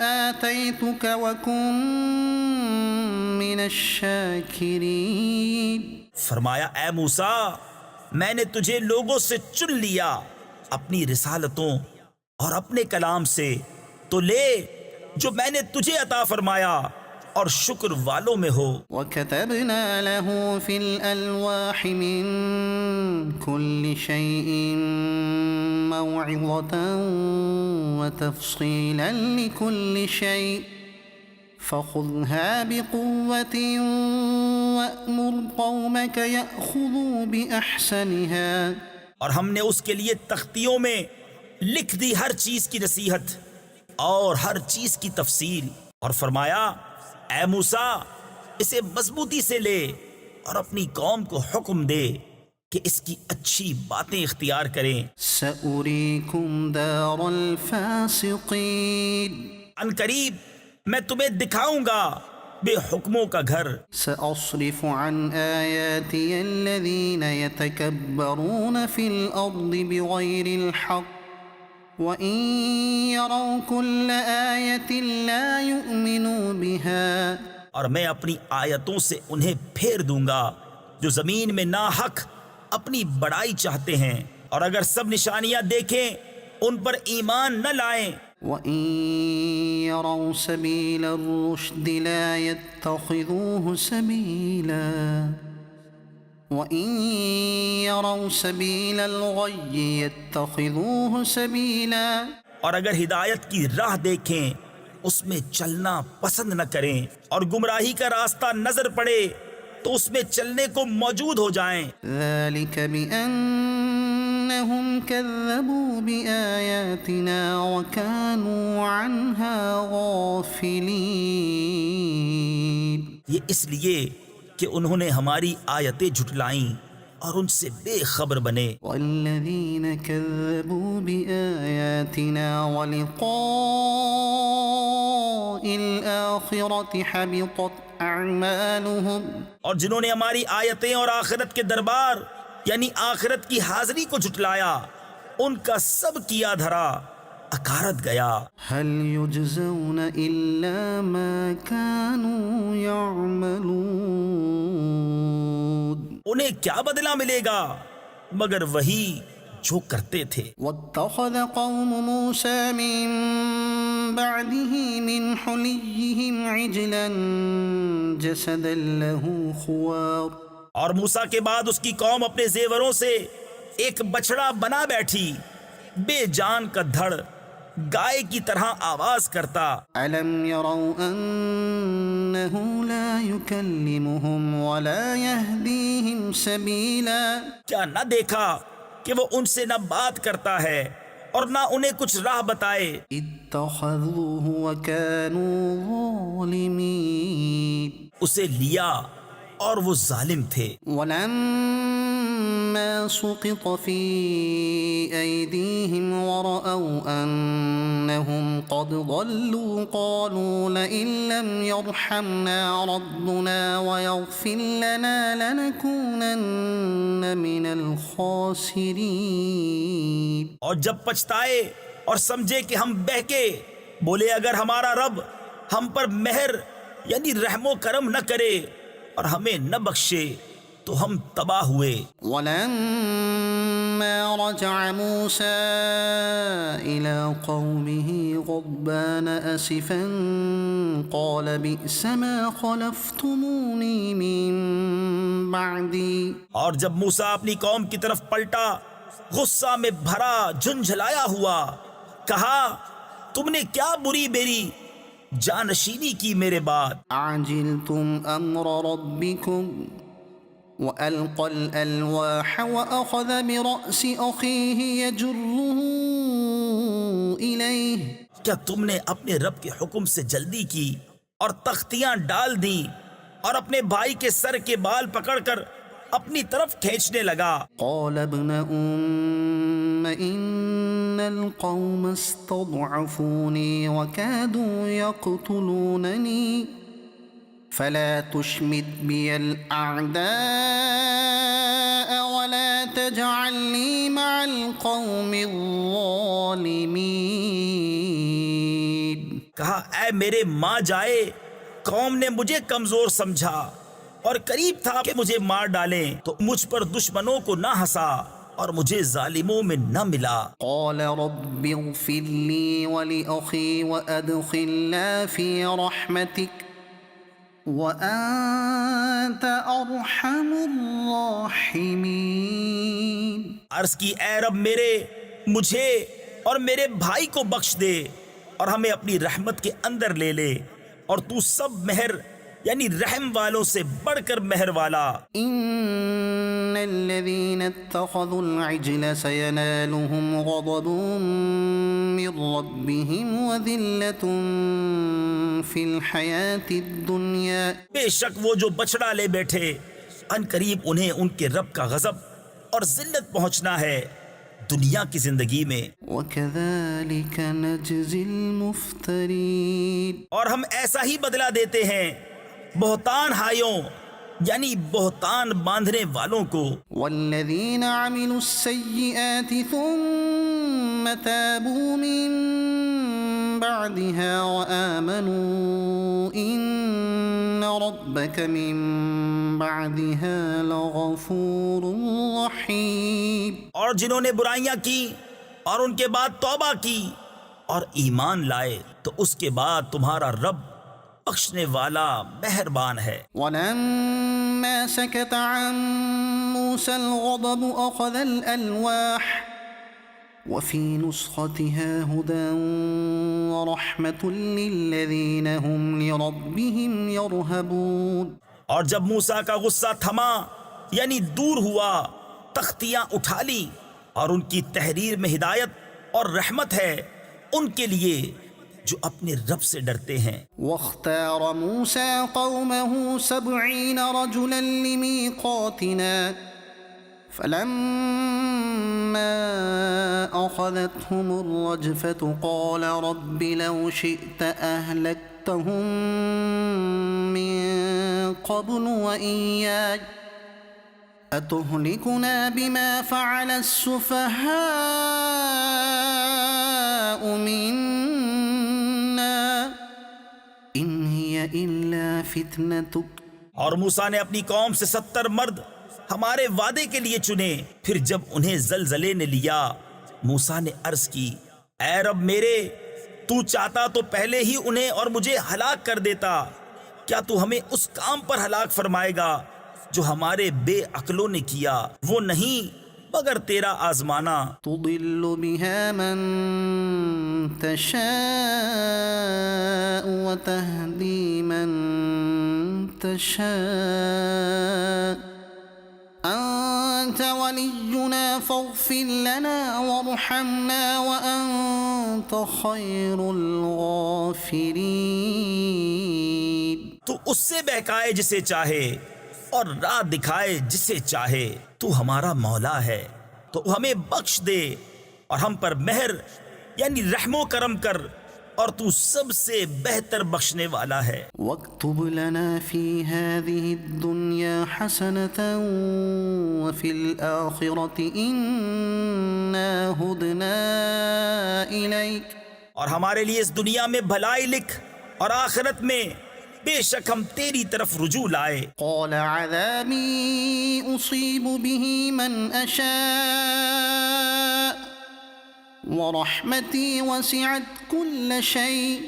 آتيتك وكن من الشاكرين فرمایا، اے موسیٰ میں نے تجھے لوگوں سے چن لیا اپنی رسالتوں اور اپنے کلام سے، تو لے جو میں نے تجھے عطا فرمایا اور شکر والوں میں ہو۔ وكتبنا له في الألواح من كل شيء موعظة وتفصيلا لكل شيء فخذها بقوة وأمر قومك يأخذوا بأحسنها اور ہم نے اس کے لیے تختیوں میں لکھ دی ہر چیز کی نصیحت اور ہر چیز کی تفصیل، اور فرمایا، اے موسیٰ اسے مضبوطی سے لے اور اپنی قوم کو حکم دے کہ اس کی اچھی باتیں اختیار کریں۔ سأريكم دار الفاسقين ان قریب میں تمہیں دکھاؤں گا بے حکموں کا گھر۔ سأصرف عن آياتي الذين يتكبرون في الأرض بغير الحق وإن يروا كل آية لا يؤمنوا بها اور میں اپنی آیتوں سے انہیں پھیر دوں گا جو زمین میں ناحق اپنی بڑائی چاہتے ہیں، اور اگر سب نشانیاں دیکھیں ان پر ایمان نہ لائیں۔ وَإِن يَرَوْا سَبِيلَ الرُّشْدِ لَا يَتَّخِذُوهُ سَبِيلًا وَإِن يَرَوْا سَبِيلَ الْغَيِّ يَتَّخِذُوهُ سَبِيلًا اور اگر ہدایت کی راہ دیکھیں اس میں چلنا پسند نہ کریں، اور گمراہی کا راستہ نظر پڑے تو اس میں چلنے کو موجود ہو جائیں۔ ذَلِكَ بِأَنَّ إنهم كذبوا بآياتنا وكانوا عنها غافلين. یہ اس لیے کہ انہوں نے ہماری آیتیں جھٹلائیں اور ان سے بے خبر بنے. والذين كذبوا بآياتنا ولقاء الآخرة حبطت أعمالهم. اور جنہوں نے ہماری آیتیں اور آخرت کے دربار یعنی آخرت کی حاضری کو جھٹلایا ان کا سب کیا دھرا اکارت گیا. هل يجزون إلا ما كانوا يعملون. انہیں کیا بدلہ ملے گا مگر وہی جو کرتے تھے. واتخذ قوم موسى من بعده من حليهم عجلا جسدا له خوار. اور موسیٰ کے بعد اس کی قوم اپنے زیوروں سے ایک بچڑا بنا بیٹھی بے جان کا دھڑ گائے کی طرح آواز کرتا. ألم يروا أنه لا يكلمهم ولا يهديهم سبيلا. کیا نہ دیکھا کہ وہ ان سے نہ بات کرتا ہے اور نہ انہیں کچھ راہ بتائے. اتخذوه وكانوا ظالمين. اسے لیا اور وہ ظالم تھے. ولما سقط في أيديهم ورأوا أنهم قد ضلوا قالوا لئن لم يرحمنا ربنا ويغفر لنا لنكونن من الخاسرين. اور جب پچھتائے اور سمجھے کہ ہم بہکے بولے اگر ہمارا رب ہم پر مہر یعنی رحم و کرم نہ کرے اور ہمیں نہ بخشے تو ہم تباہ ہوئے. ولما رجع موسى إلى قومه غضبان أسفا قال بئس ما خلفتموني من بعدي. اور جب موسیٰ اپنی قوم کی طرف پلٹا غصہ میں بھرا جھنجھلایا ہوا کہا تم نے کیا بری میری جانشینی کی میرے بعد. أعجلتم أمر ربكم وألقى الألواح وأخذ برأس أخيه يجره إليه. کیا تم نے اپنے رب کے حکم سے جلدی کی اور تختیاں ڈال دیں اور اپنے بھائی کے سر کے بال پکڑ کر اپنی طرف کھینچنے لگا. قال ابن أم إن القوم استضعفوني وكادوا يقتلونني فلا تشمت بي الأعداء ولا تجعلني مع القوم الظالمين. کہا اے میرے ماں جائے قوم نے مجھے کمزور سمجھا اور قریب تھا کہ مجھے مار ڈالیں تو مجھ پر دشمنوں کو نہ ہنسا اور مجھے ظالموں میں نہ ملا. قال رب اغفر لي ولأخي وأدخلنا في رحمتك وأنت أرحم الراحمين. عرض کی اے رب میرے مجھے اور میرے بھائی کو بخش دے اور ہمیں اپنی رحمت کے اندر لے لے اور تو سب مہر یعنی رحم والوں سے بڑھ کر مہر والا. إن الذين اتخذوا العجل سينالهم غضب من ربهم وذلة في الحياة الدنيا. بے شک وہ جو بچڑا لے بیٹھے ان قریب انہیں ان کے رب کا غضب اور ذلت پہنچنا ہے دنیا کی زندگی میں. وكذلك نجزي المفترين. اور ہم ایسا ہی بدلہ دیتے ہیں بہتان ہائیوں یعنی بہتان باندھنے والوں کو. والذين عملوا السيئات ثم تابوا من بعدها وآمنوا إن ربك من بعدها لغفور رحيم. اور جنہوں نے برائیاں کی اور ان کے بعد توبہ کی اور ایمان لائے تو اس کے بعد تمہارا رب بخشنے والا مہربان ہے. ولما سكت عن موسى الغضب أخذ الألواح وفي نسختها هدى ورحمة للذين هم لربهم يرهبون. اور جب موسیٰ کا غصہ تھما یعنی دور ہوا تختیاں اٹھا لی اور ان کی تحریر میں ہدایت اور رحمت ہے ان کے لیے جو اپنے رب سے ڈرتے ہیں۔ واختار موسى قومه 70 رجلا لميقاتنا فلما أخذتهم الرجفة قال رب لو شئت أهلكتهم من قبل وإياي أتهلكنا بما فعل السفهاء منا إن هي إلا فتنتك۔ اور موسیٰ نے اپنی قوم سے 70 مرد ہمارے وعدے کے لیے چنے۔ پھر جب انہیں زلزلے نے لیا، موسیٰ نے عرض کی، اے رب میرے، تو چاہتا تو پہلے ہی انہیں اور مجھے ہلاک کر دیتا۔ کیا تو ہمیں اس کام پر ہلاک فرمائے گا جو ہمارے بے عقلوں نے کیا؟ وہ نہیں مگر تیرا آزمانا۔ تضل بها من تشاء وتهدي من تشاء أنت ولينا فاغفر لنا وارحمنا وأنت خير الغافرين۔ تو اس سے بہکائے جسے چاہے اور راہ دکھائے جسے چاہے، تو ہمارا مولا ہے، تو ہمیں بخش دے اور ہم پر مہر یعنی رحم و کرم کر، اور تو سب سے بہتر بخشنے والا ہے۔ واكتب لنا في هذه الدنيا حسنة وفي الآخرة إنا هدنا إليك۔ اور ہمارے لیے اس دنیا میں بھلائی لکھ اور آخرت میں بے شک ہم تیری طرف رجوع لائے۔ قال عذابي أصيب به من أشاء ورحمتي وسعت كل شيء۔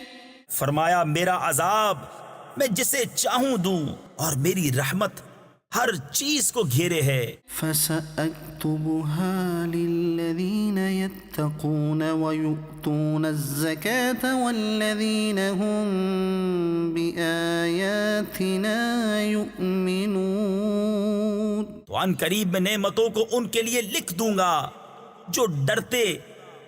فرمایا میرا عذاب میں جسے چاہوں دوں، اور میری رحمت ہر چیز کو گھیرے ہے۔ فسأكتبها للذين يتقون ويؤتون الزكاة والذين هم بآياتنا يؤمنون۔ تو ان قریب میں نعمتوں کو ان کے لیے لکھ دوں گا جو ڈرتے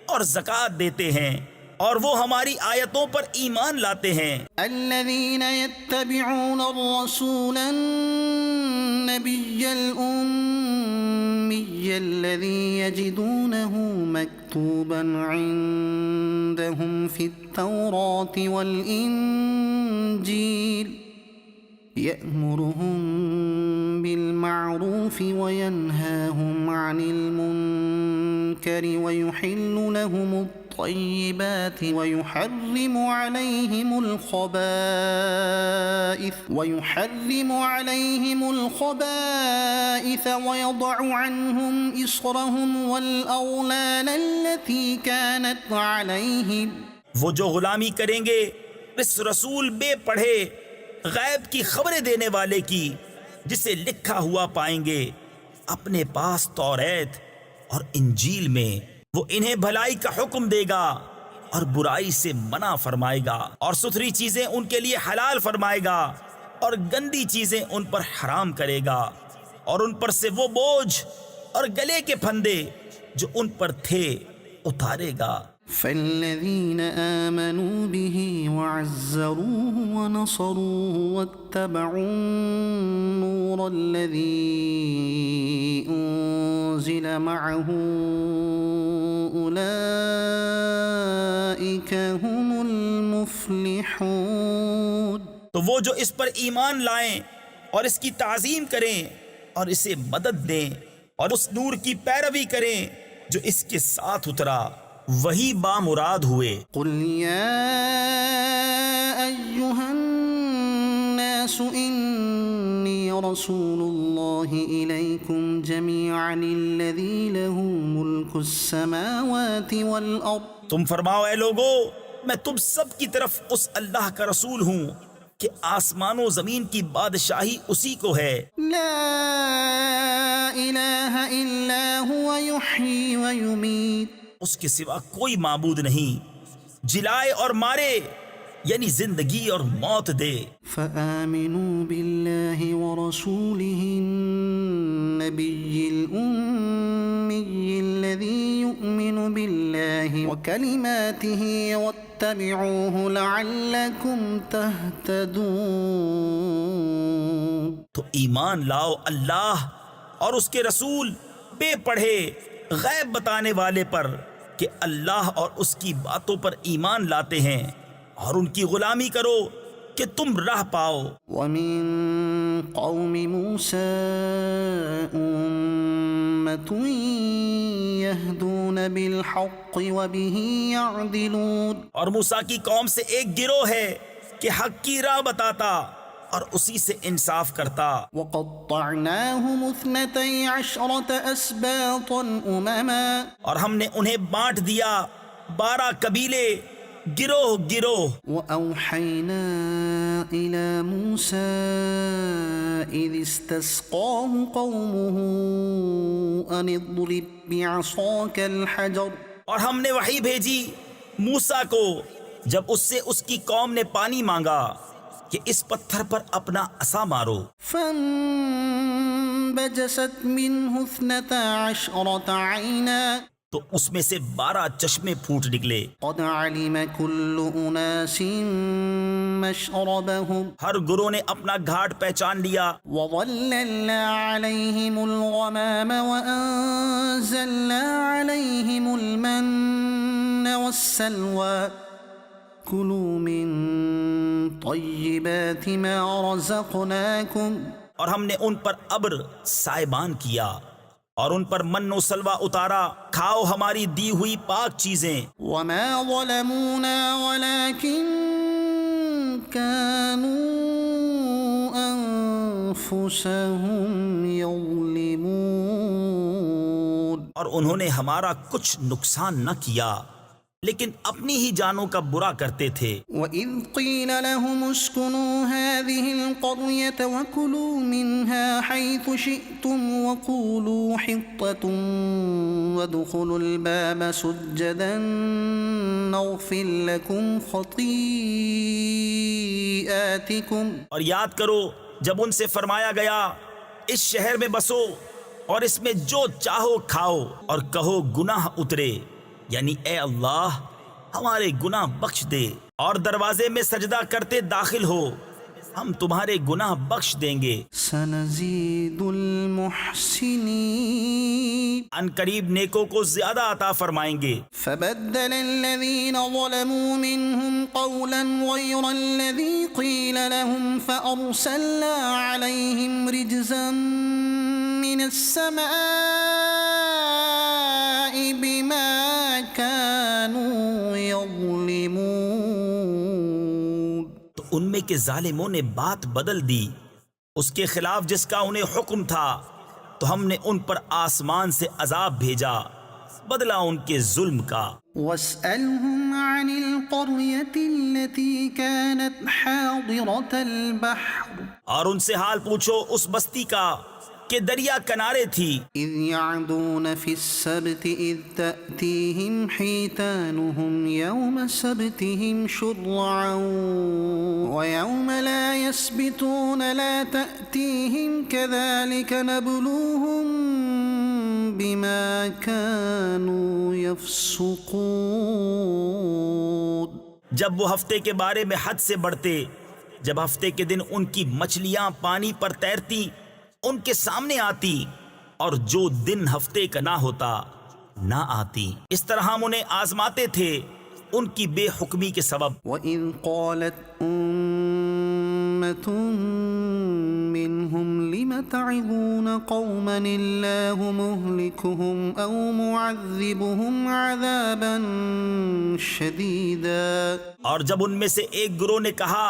اور زکوٰۃ دیتے ہیں، اور وہ ہماری آیتوں پر ایمان لاتے ہیں۔ الذين يتبعون الرسول النبي الأمي الذي يجدونه مكتوبا عندهم في التوراة والإنجيل يأمرهم بالمعروف وينهاهم عن المنكر ويحل لهم الطيبات ويحرم عليهم الخبائث ويضع عنهم إصرهم والأغلال التي كانت عليهم۔ وہ جو غلامی کریں گے اس رسول بے پڑھے غیب کی خبریں دینے والے کی، جسے لکھا ہوا پائیں گے اپنے پاس توریت اور انجیل میں، وہ انہیں بھلائی کا حکم دے گا اور برائی سے منع فرمائے گا، اور ستھری چیزیں ان کے لیے حلال فرمائے گا اور گندی چیزیں ان پر حرام کرے گا، اور ان پر سے وہ بوجھ اور گلے کے پھندے جو ان پر تھے اتارے گا۔ فالذين آمنوا به وعزروه ونصروه واتبعوا النور الذي أنزل معه أولئك هم المفلحون۔ تو وہ جو اس پر ایمان لائیں اور اس کی تعظیم کریں اور اسے مدد دیں اور اس نور کی پیروی کریں جو اس کے ساتھ اترا، وہی بامراد ہوئے۔ قل يا أيها الناس إني رسول الله إليكم جميعا الذي له ملك السماوات والأرض۔ تم فرماؤ اے لوگو، میں تم سب کی طرف اس اللہ کا رسول ہوں کہ آسمان و زمین کی بادشاہی اسی کو ہے۔ لا إله إلا هو يحيي ويميت۔ اس کے سوا کوئی معبود نہیں، جلائے اور مارے یعنی زندگی اور موت دے۔ فآمنوا بالله ورسوله النبي النبي الأمي الذي يؤمن بالله وكلماته واتبعوه لعلكم تهتدون. تو ایمان لاؤ اللہ اور اس کے رسول بے پڑھے غیب بتانے والے پر کہ اللہ اور اس کی باتوں پر ایمان لاتے ہیں، اور ان کی غلامی کرو کہ تم راہ پاؤ. ومن قوم موسى أمة يهدون بالحق وبه يعدلون. اور موسیٰ کی قوم سے ایک گروہ ہے کہ حق کی راہ بتاتا اور اسی سے انصاف کرتا. وقطعناهم 12 أسباطا أمما. اور ہم نے انہیں بانٹ دیا 12 قبیلے، گروہ گروہ. وأوحينا إلى موسى إذ استسقاه قومه أن اضرب بعصاك الحجر. اور ہم نے وحی بھیجی موسیٰ کو جب اس سے اس کی قوم نے پانی مانگا کہ اس پتھر پر اپنا عصا مارو. فانبجست منه 12 عينا. تو اس میں سے 12 چشمے پھوٹ نکلے. قد علم كل أناس مشربهم. ہر گروہ نے اپنا گھاٹ پہچان لیا. وظللنا عليهم الغمام وأنزلنا عليهم المن والسلوى. كلوا من طيبات ما رزقناكم. اور ہم نے ان پر ابر سائبان کیا اور ان پر من و سلوہ اتارا، کھاؤ ہماری دی ہوئی پاک چیزیں. وما ظلمونا ولكن كانوا أنفسهم يظلمون. اور انہوں نے ہمارا کچھ نقصان نہ کیا لیکن اپنی ہی جانوں کا برا کرتے تھے. وَإِذْ قِيلَ لَهُمُ اسْكُنُوا هَٰذِهِ الْقَرْيَةَ وَكُلُوا مِنْهَا حَيْثُ شِئْتُمْ وَقُولُوا حِطَّةٌ وَادْخُلُوا الْبَابَ سُجَّدًا نَغْفِرْ لَكُمْ خَطِيئَاتِكُمْ. اور یاد کرو جب ان سے فرمایا گیا اس شہر میں بسو اور اس میں جو چاہو کھاؤ اور کہو گناہ اترے، یعنی اے اللہ ہمارے گناہ بخش دے، اور دروازے میں سجدہ کرتے داخل ہو، ہم تمہارے گناہ بخش دیں گے. سنزيد المحسنين. ان قریب نیکوں کو زیادہ عطا فرمائیں گے. فبدل الذين ظلموا منهم قولا غير الذي قيل لهم فأرسلنا عليهم رجزا من السماء بما كانوا يظلمون. تو ان میں کے ظالموں نے بات بدل دی اس کے خلاف جس کا انہیں حکم تھا، تو ہم نے ان پر آسمان سے عذاب بھیجا بدلہ ان کے ظلم کا. واسألهم عن القرية التي كانت حاضرة البحر. اور ان سے حال پوچھو اس بستی کا کہ دریا کنارے تھی. إذ يعدون في السبت إذ تأتيهم حيتانهم يوم سبتهم شرعا ويوم لا يسبتون لا تأتيهم كذلك نبلوهم بما كانوا يفسقون. جب وہ ہفتے کے بارے میں حد سے بڑھتے، جب ہفتے کے دن ان کی مچھلیاں پانی پر تیرتی ان کے سامنے آتی، اور جو دن ہفتے کا نہ ہوتا نہ آتی. اس طرح ہم انہیں آزماتے تھے ان کی بے حکمی کے سبب. وَإِذْ قَالَتْ أُمَّةٌ مِّنْهُمْ لِمَ تَعِظُونَ قَوْمًا اللَّهُ مُهْلِكُهُمْ أَوْ مُعَذِّبُهُمْ عَذَابًا شَدِيدًا. اور جب ان میں سے ایک گروہ نے کہا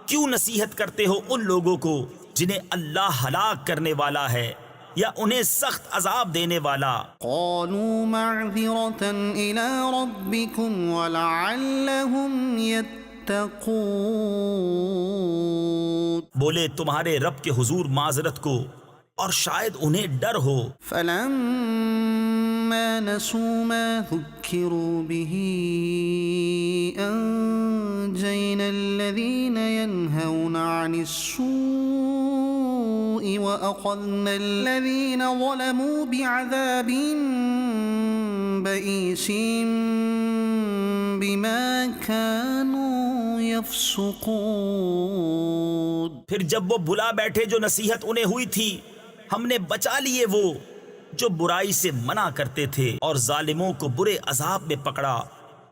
کیوں نصیحت کرتے ہو ان لوگوں کو جنہیں اللہ ہلاک کرنے والا ہے یا انہیں سخت عذاب دینے والا. قالوا معذرة إلى ربكم ولعلهم يتقون. بولے تمہارے رب کے حضور معذرت کو اور شاید انہیں ڈر ہو. فلما نسوا ما ذكروا به أنجينا الذين ينهون عن السوء السوء وأخذنا الذين ظلموا بعذاب بئيس بما كانوا يفسقون۔ پھر جب وہ بھلا بیٹھے جو نصیحت انہیں ہوئی تھی، ہم نے بچا لیے وہ جو برائی سے منع کرتے تھے، اور ظالموں کو برے عذاب میں پکڑا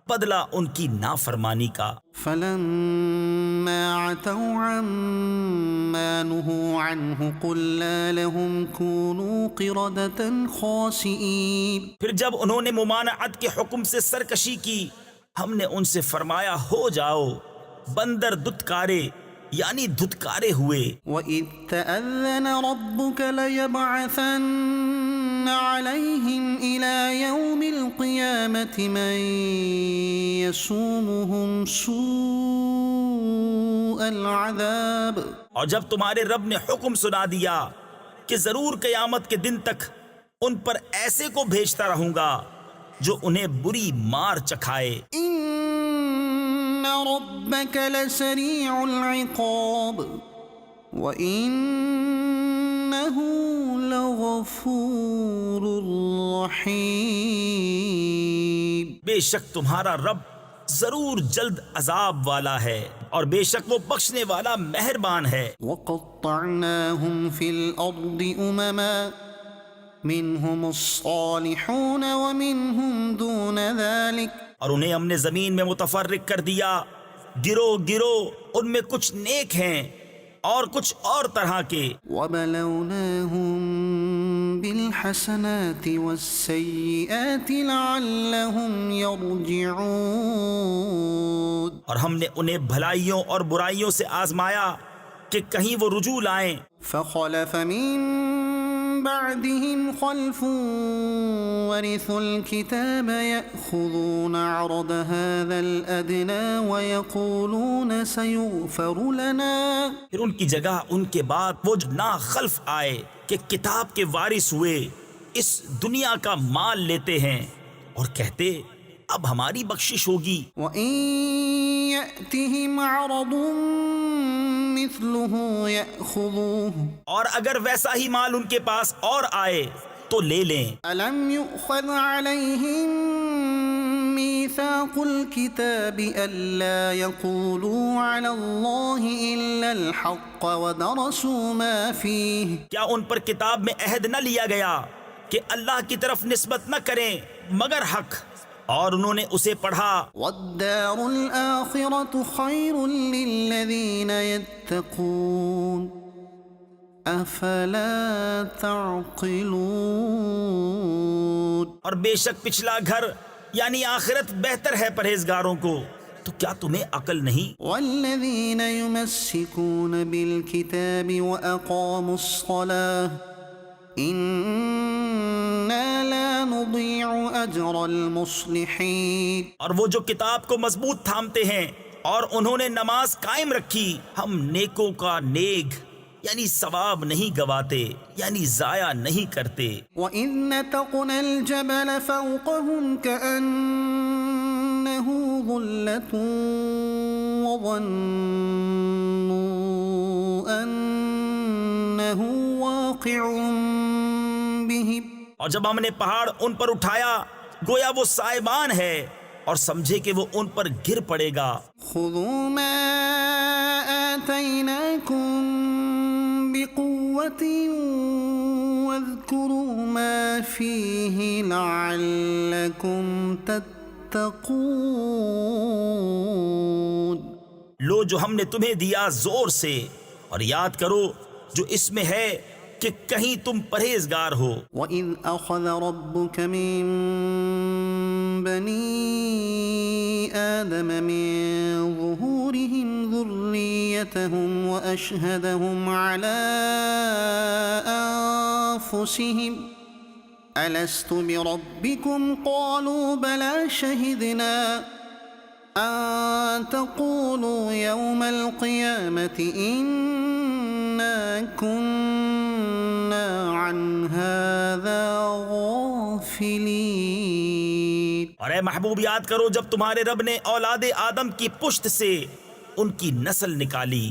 بدلہ ان کی نافرمانی کا۔ فلما عتوا عما نهوا عنه قلنا لهم كونوا قردة خاسئين۔ پھر جب انہوں نے ممانعت کے حکم سے سرکشی کی، ہم نے ان سے فرمایا ہو جاؤ بندر دتکارے، یعنی دھتکارے ہوئے۔ وَإِذْ تَأَذَّنَ رَبُّكَ لَيَبْعَثَنَّ عَلَيْهِمْ إِلَى يَوْمِ الْقِيَامَةِ مَنْ يَسُومُهُمْ سُوءَ الْعَذَابِ۔ اور جب تمہارے رب نے حکم سنا دیا کہ ضرور قیامت کے دن تک ان پر ایسے کو بھیجتا رہوں گا جو انہیں بری مار چکھائے۔ إِنَّ رَبَّكَ لَسَرِيعُ الْعِقَابِ وَإِنَّهُ لَغَفُورٌ رَحِيمٌ۔ بے شک تمہارا رب ضرور جلد عذاب والا ہے، اور بے شک وہ بخشنے والا مہربان ہے۔ وَقَطَّعْنَاهُمْ فِي الْأَرْضِ أُمَمًا مِنْهُمُ الصَّالِحُونَ وَمِنْهُمْ دُونَ ذَلِكَ، اور انہیں ہم نے زمین میں متفرق کر دیا گروہ گروہ، ان میں کچھ نیک ہیں اور کچھ اور طرح کے۔ وَبَلَوْنَاهُمْ بِالْحَسَنَاتِ وَالسَّيِّئَاتِ لَعَلَّهُمْ يَرْجِعُونَ، اور ہم نے انہیں بھلائیوں اور برائیوں سے آزمایا کہ کہیں وہ رجوع لائیں۔ فَخَلَفَ مِن بَعْدِهِمْ خَلْفٌ وَرِثُوا الْكِتَابَ يَأْخُذُونَ عَرَضَ هَذَا الْأَدْنَىٰ وَيَقُولُونَ سَيُغْفَرُ لَنَا۔ پھر ان کی جگہ ان کے بعد وہ جو نا خلف آئے کہ کتاب کے وارث ہوئے، اس دنیا کا مال لیتے ہیں اور کہتے اب ہماری بخشش ہوگی۔ وَإِن يَأْتِهِمْ عَرَضٌ مِثْلُهُ يَأْخُذُوهُ، اور اگر ویسا ہی مال ان کے پاس اور آئے تو لے لیں۔ أَلَمْ يُؤْخَذْ عَلَيْهِمْ مِيثَاقُ الْكِتَابِ أَلَّا يَقُولُوا عَلَى اللَّهِ إِلَّا الْحَقَّ وَدَرَسُوا مَا فِيهِ، کیا ان پر کتاب میں عہد نہ لیا گیا کہ اللہ کی طرف نسبت نہ کریں مگر حق، اور انہوں نے اسے پڑھا۔ وَالدَّارُ الْآخِرَةُ خَيْرٌ لِّلَّذِينَ يَتَّقُونَ أَفَلَا تَعْقِلُونَ۔ اور بے شک پچھلا گھر یعنی آخرت بہتر ہے پرہیزگاروں کو، تو کیا تمہیں عقل نہیں؟ وَالَّذِينَ يُمَسِّكُونَ بِالْكِتَابِ وَأَقَامُوا الصَّلَاةَ إِنَّا لَا نُضِيعُ أَجْرَ الْمُصْلِحِينَ۔ اور وہ جو کتاب کو مضبوط تھامتے ہیں اور انہوں نے نماز قائم رکھی، ہم نیکوں کا نیک یعنی ثواب نہیں گواتے، یعنی ضائع نہیں کرتے۔ وَإِذْ نَتَقْنَا الْجَبَلَ فَوْقَهُمْ كَأَنَّهُ ظُلَّةٌ وَظَنُّوا أَنَّهُ واقع بِهِمْ، اور جب ہم نے پہاڑ ان پر اٹھایا گویا وہ سائبان ہے، اور سمجھے کہ وہ ان پر گر پڑے گا۔ خُذُوا مَا آتَيْنَاكُمْ بِقُوَّةٍ وَاذْكُرُوا مَا فِيهِ لَعَلَّكُمْ تَتَّقُونَ۔ لو جو ہم نے تمہیں دیا زور سے، اور یاد کرو جو اس میں ہے کہ کہیں تم پرہیزگار ہو۔ وَإِذْ أَخَذَ رَبُّكَ مِن بَنِي آدَمَ مِن ظُهُورِهِمْ ذُرِّيَّتَهُمْ وَأَشْهَدَهُمْ عَلَىٰ أَنفُسِهِمْ أَلَسْتُ بِرَبِّكُمْ قَالُوا بَلَىٰ شَهِدْنَا أَن تَقُولُوا يَوْمَ الْقِيَامَةِ إِنَّا كُنَّا عَنْ هَٰذَا غَافِلِينَ۔ اور اے محبوب یاد کرو جب تمہارے رب نے اولاد آدم کی پشت سے ان کی نسل نکالی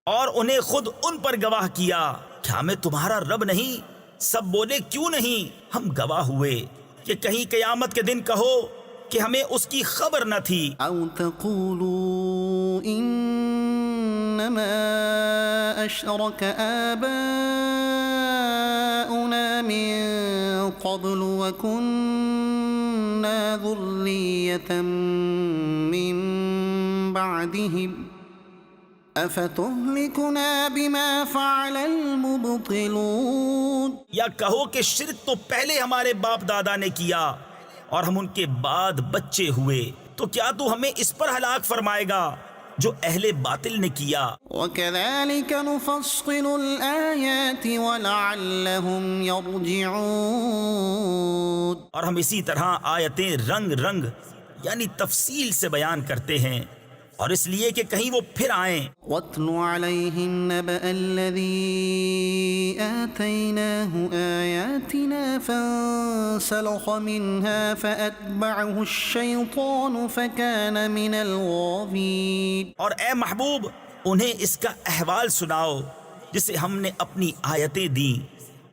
اور انہیں خود ان پر گواہ کیا کیا میں تمہارا رب نہیں؟ سب بولے کیوں نہیں؟ ہم گواہ ہوئے کہ کہیں قیامت کے دن کہو کہ ہمیں اس کی خبر نہ تھی۔ أو تقولوا إنما أشرك آباؤنا من قبل وكنا ذرية من بعدهم أفتهلكنا بما فعل المبطلون۔ یا کہو کہ شرک تو پہلے ہمارے باپ دادا نے کیا اور ہم ان کے بعد بچے ہوئے، تو کیا تو ہمیں اس پر ہلاک فرمائے گا جو اہل باطل نے کیا؟ وَكَذَلِكَ نُفَصِّلُ الْآيَاتِ وَلَعَلَّهُمْ يَرْجِعُونَ، اور ہم اسی طرح آیتیں رنگ رنگ یعنی تفصیل سے بیان کرتے ہیں، اور اس لیے کہ کہیں وہ پھر آئیں۔ وَاتْلُ عَلَيْهِمْ نَبَأَ الَّذِي آتَيْنَاهُ آيَاتِنَا فَانسَلَخَ مِنْهَا فَأَتْبَعَهُ الشَّيْطَانُ فَكَانَ مِنَ الْغَاوِينَ۔ اور اے محبوب انہیں اس کا احوال سناؤ جسے ہم نے اپنی آیتیں دیں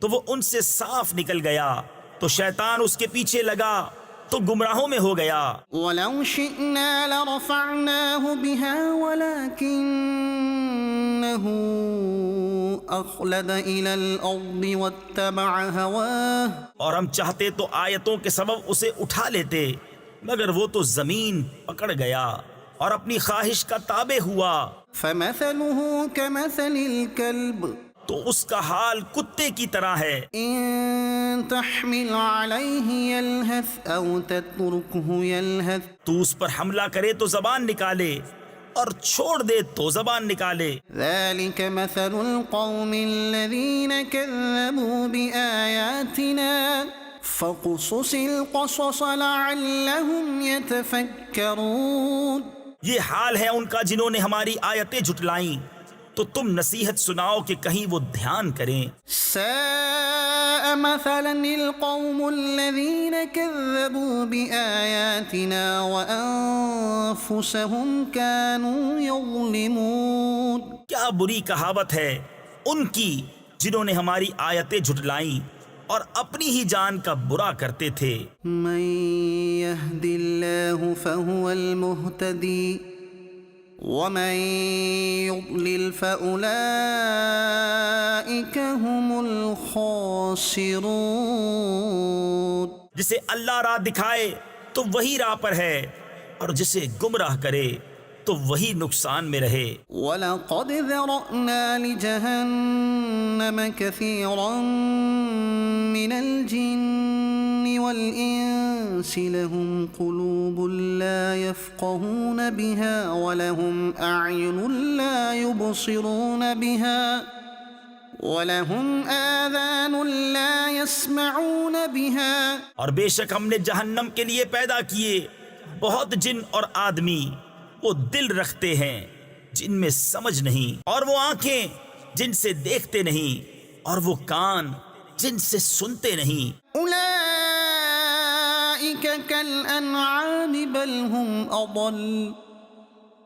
تو وہ ان سے صاف نکل گیا، تو شیطان اس کے پیچھے لگا تو گمراہوں میں ہو گیا۔ وَلَوْ شِئْنَا لَرَفَعْنَاهُ بِهَا وَلَكِنَّهُ أَخْلَدَ إِلَى الْأَرْضِ وَاتَّبَعَ هَوَاهُ، اور ہم چاہتے تو آیتوں کے سبب اسے اٹھا لیتے، مگر وہ تو زمین پکڑ گیا اور اپنی خواہش کا تابع ہوا۔ فَمَثَلُهُ كَمَثَلِ الْكَلْبِ، تو اس کا حال کتے کی طرح ہے، إِن تَحْمِلْ عَلَيْهِ يَلْهَثْ أَوْ تَتْرُكْهُ يَلْهَثْ، تو اس پر حملہ کرے تو زبان نکالے اور چھوڑ دے تو زبان نکالے۔ ذَلِكَ مَثَلُ الْقَوْمِ الَّذِينَ كَذَّبُوا بِآيَاتِنَا فَاقْصُصِ الْقَصَصَ لَعَلَّهُمْ يَتَفَكَّرُونَ۔ یہ حال ہے ان کا جنہوں نے ہماری آیتیں جھٹلائیں، تو تم نصیحت سناؤ کہ کہیں وہ دھیان کریں۔ ساء مثلا القوم الذين كذبوا بآياتنا وأنفسهم كانوا يظلمون۔ کیا بری کہاوت ہے ان کی جنہوں نے ہماری آیتیں جھٹلائیں اور اپنی ہی جان کا برا کرتے تھے۔ من يهد الله فهو المهتدي ومن يضلل فأولئك هم الخاسرون۔ جسے اللہ راہ دکھائے تو وہی راہ پر ہے، اور جسے گمراہ کرے تو وہی نقصان میں رہے۔ وَلَقَدْ ذَرَأْنَا لِجَهَنَّمَ كَثِيرًا مِنَ الْجِنِّ وَالْإِنسِ لَهُمْ قُلُوبٌ لَا يَفْقَهُونَ بِهَا وَلَهُمْ أَعْيُنٌ لَا يُبْصِرُونَ بِهَا وَلَهُمْ آذَانٌ لَا يَسْمَعُونَ بِهَا۔ اور بے شک ہم نے جہنم کے لیے پیدا کیے بہت جن اور آدمی، وہ دل رکھتے ہیں جن میں سمجھ نہیں، اور وہ آنکھیں جن سے دیکھتے نہیں، اور وہ کان جن سے سنتے نہیں۔ أولئك كالأنعام بل هم أضل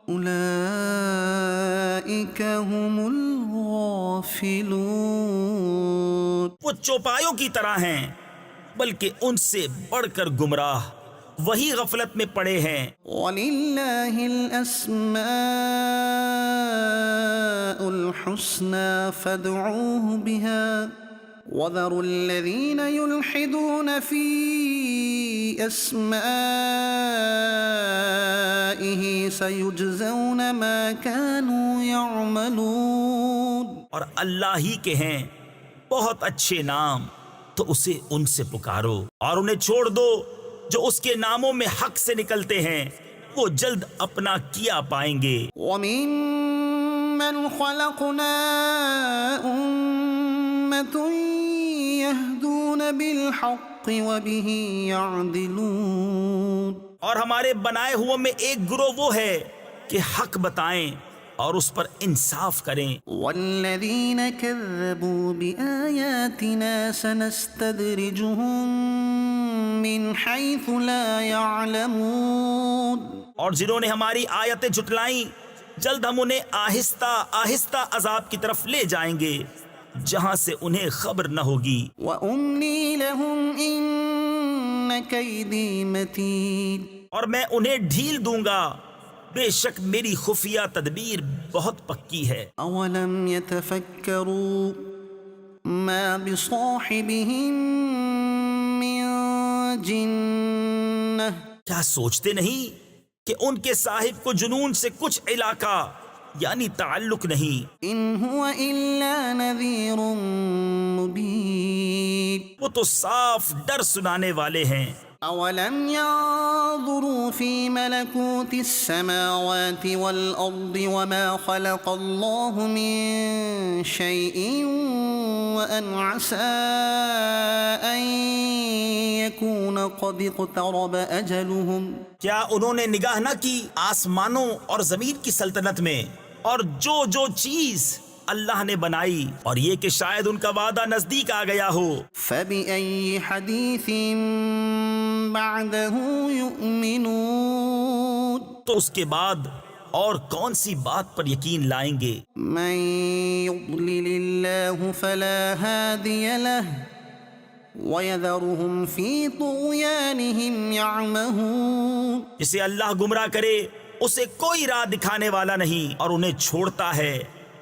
أولئك هم الغافلون۔ وہ چوپایوں کی طرح ہیں بلکہ ان سے بڑھ کر گمراہ وہی غفلت میں پڑے ہیں۔ وَلِلَّهِ الْأَسْمَاءُ الْحُسْنَى فَادْعُوهُ بِهَا وَذَرُوا الَّذِينَ يُلْحِدُونَ فِي أَسْمَائِهِ سَيُجْزَوْنَ مَا كَانُوا يَعْمَلُونَ۔ اور اللہ ہی کے ہیں بہت اچھے نام، تو اسے ان سے پکارو اور انہیں چھوڑ دو جو اس کے ناموں میں حق سے نکلتے ہیں، وہ جلد اپنا کیا پائیں گے۔ وَمِمَّنْ خَلَقْنَا أُمَّةٌ يَهْدُونَ بِالْحَقِّ وَبِهِ يَعْدِلُونَ۔ اور ہمارے بنائے ہوئے میں ایک گروہ وہ ہے کہ حق بتائیں اور اس پر انصاف کریں۔ وَالَّذِينَ كَذَّبُوا بِآيَاتِنَا سَنَسْتَدْرِجُهُم مِّنْ حَيْثُ لَا يَعْلَمُونَ۔ اور جنہوں نے ہماری آیتیں جھٹلائیں، جلد ہم انہیں آہستہ آہستہ عذاب کی طرف لے جائیں گے جہاں سے انہیں خبر نہ ہوگی. وَأُمْلِي لَهُمْ إِنَّ كَيْدِي مَتِينٌ. اور میں انہیں ڈھیل دوں گا، بے شک میری خفیہ تدبیر بہت پکی ہے. أَوَلَمْ يَتَفَكَّرُوا مَا بِصَاحِبِهِم مِّن جِنَّةٍ. کیا سوچتے نہیں کہ ان کے صاحب کو جنون سے کچھ علاقہ یعنی تعلق نہیں؟ إِنْ هُوَ إِلَّا نَذِيرٌ مُبِينٌ. وہ تو صاف ڈر سنانے والے ہیں. أَوَلَمْ يَنظُرُوا فِي مَلَكُوتِ السَّمَاوَاتِ وَالْأَرْضِ وَمَا خَلَقَ اللَّهُ مِن شَيْءٍ وَأَنْ عَسَىٰ أَن يَكُونَ قَدِ اقْتَرَبَ أَجَلُهُمْ. کیا انہوں نے نگاہ نہ کی آسمانوں اور زمین کی سلطنت میں اور جو جو چیز اللہ نے بنائی، اور یہ کہ شاید ان کا وعدہ نزدیک آ گیا ہو. فَبِأَيِّ حَدِيثٍ بَعْدَهُ يُؤْمِنُونَ. تو اس کے بعد اور کون سی بات پر یقین لائیں گے؟ مَن يُضْلِلِ اللَّهُ فَلَا هَادِيَ لَهُ وَيَذَرُهُمْ فِي طُغْيَانِهِمْ يَعْمَهُونَ. جسے اللہ گمراہ کرے اسے کوئی راہ دکھانے والا نہیں، اور انہیں چھوڑتا ہے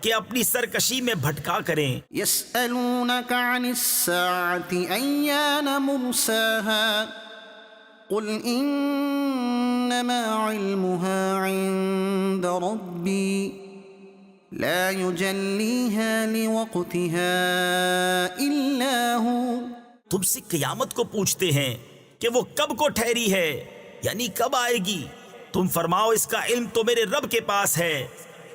کہ اپنی سرکشی میں بھٹکا کریں. يَسْأَلُونَكَ عَنِ السَّاعَةِ أَيَّانَ مُرْسَاهَا قُلْ إِنَّمَا عِلْمُهَا عِندَ رَبِّي لَا يُجَلِّيهَا لِوَقْتِهَا إِلَّا هُوَ. تم سے قیامت کو پوچھتے ہیں کہ وہ کب کو ٹھہری ہے، یعنی کب آئے گی. تم فرماؤ اس کا علم تو میرے رب کے پاس ہے،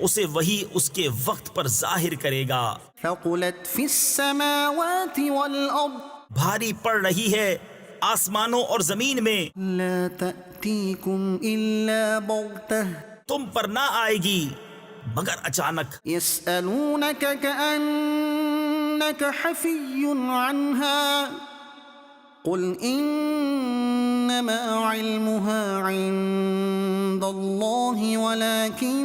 اسے وہی اس کے وقت پر ظاہر کرے گا. ثقلت فی السماوات والارض بھاری پڑ رہی ہے آسمانوں اور زمین میں، لا تأتیکم الا بغتہ تم پر نہ آئے گی مگر اچانک. یسألونک کأنک حفی عنہا قل انما علمها عند اللہ ولكن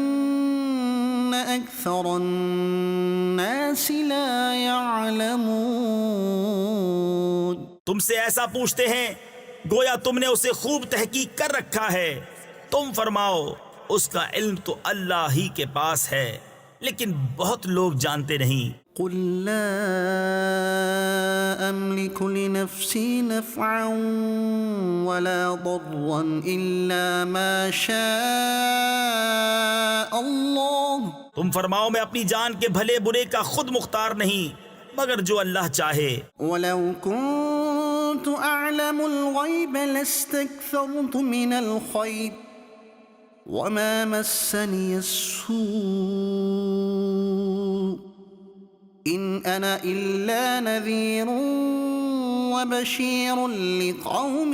اکثر الناس لا يعلمون. تم سے ایسا پوچھتے ہیں گویا تم نے اسے خوب تحقیق کر رکھا ہے. تم فرماؤ اس کا علم تو اللہ ہی کے پاس ہے، لیکن بہت لوگ جانتے نہیں. قل لا املك لنفسي نفعا ولا ضرا الا ما شاء الله. تم فرماؤ میں اپنی جان کے بھلے برے کا خود مختار نہیں مگر جو اللہ چاہے. ولو كنت اعلم الغيب لاستكثرت من الخير وما مسني السوء ان انا الا نذير وبشير لقوم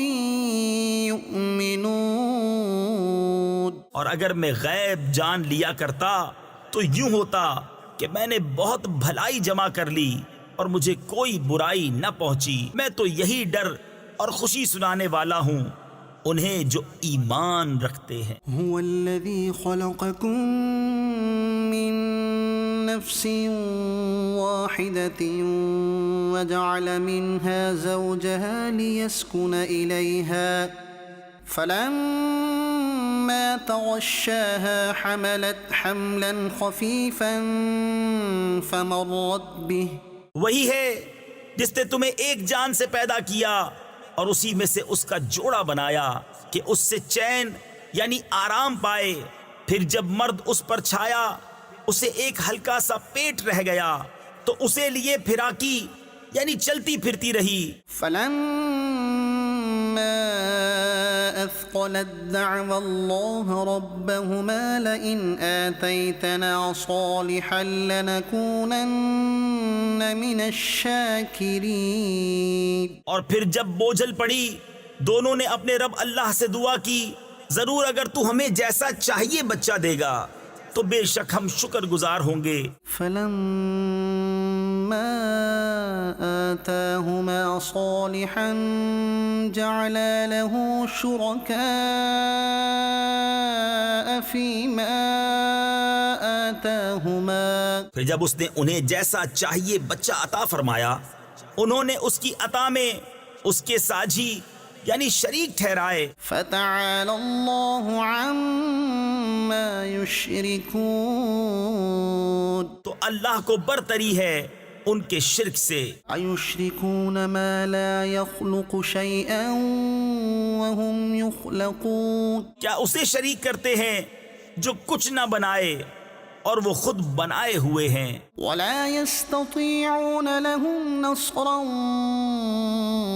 يؤمنون. اور اگر میں غیب جان لیا کرتا تو یوں ہوتا کہ میں نے بہت بھلائی جمع کر لی اور مجھے کوئی برائی نہ پہنچی. میں تو یہی ڈر اور خوشی سنانے والا ہوں انہیں جو ایمان رکھتے ہیں. هو الذي خلقكم من نفس واحدة وجعل منها زوجها ليسكن إليها فلما تغشاها حملت حملا خفيفا فمرت به. وہی ہے جس نے تمہیں ایک جان سے پیدا کیا اور اسی میں سے اس کا جوڑا بنایا کہ اس سے چین یعنی آرام پائے. پھر جب مرد اس پر چھایا اسے ایک ہلکا سا پیٹ رہ گیا تو اسے لیے پھراکی یعنی چلتی پھرتی رہی. فلما اثقلت دعوا الله ربهما لئن آتيتنا صالحا لنكونن من الشاكرين. اور پھر جب بوجھل پڑی دونوں نے اپنے رب اللہ سے دعا کی ضرور اگر تو ہمیں جیسا چاہیے بچہ دے گا تو بے شک ہم شکر گزار ہوں گے. فلما آتاهما صالحا جعلا له شركاء فيما آتاهما پھر جب اس نے انہیں جیسا چاہیے بچہ عطا فرمایا، انہوں نے اس کی عطا میں اس کے ساجھی یعنی شریک ٹھہرائے۔ فتعالى الله عما يشركون تو اللہ کو برتری ہے ان کے شرک سے۔ أيشركون ما لا يخلق شيئا وهم يخلقون کیا اسے شریک کرتے ہیں جو کچھ نہ بنائے اور وہ خود بنائے ہوئے ہیں؟ ولا يستطيعون لهم نصرا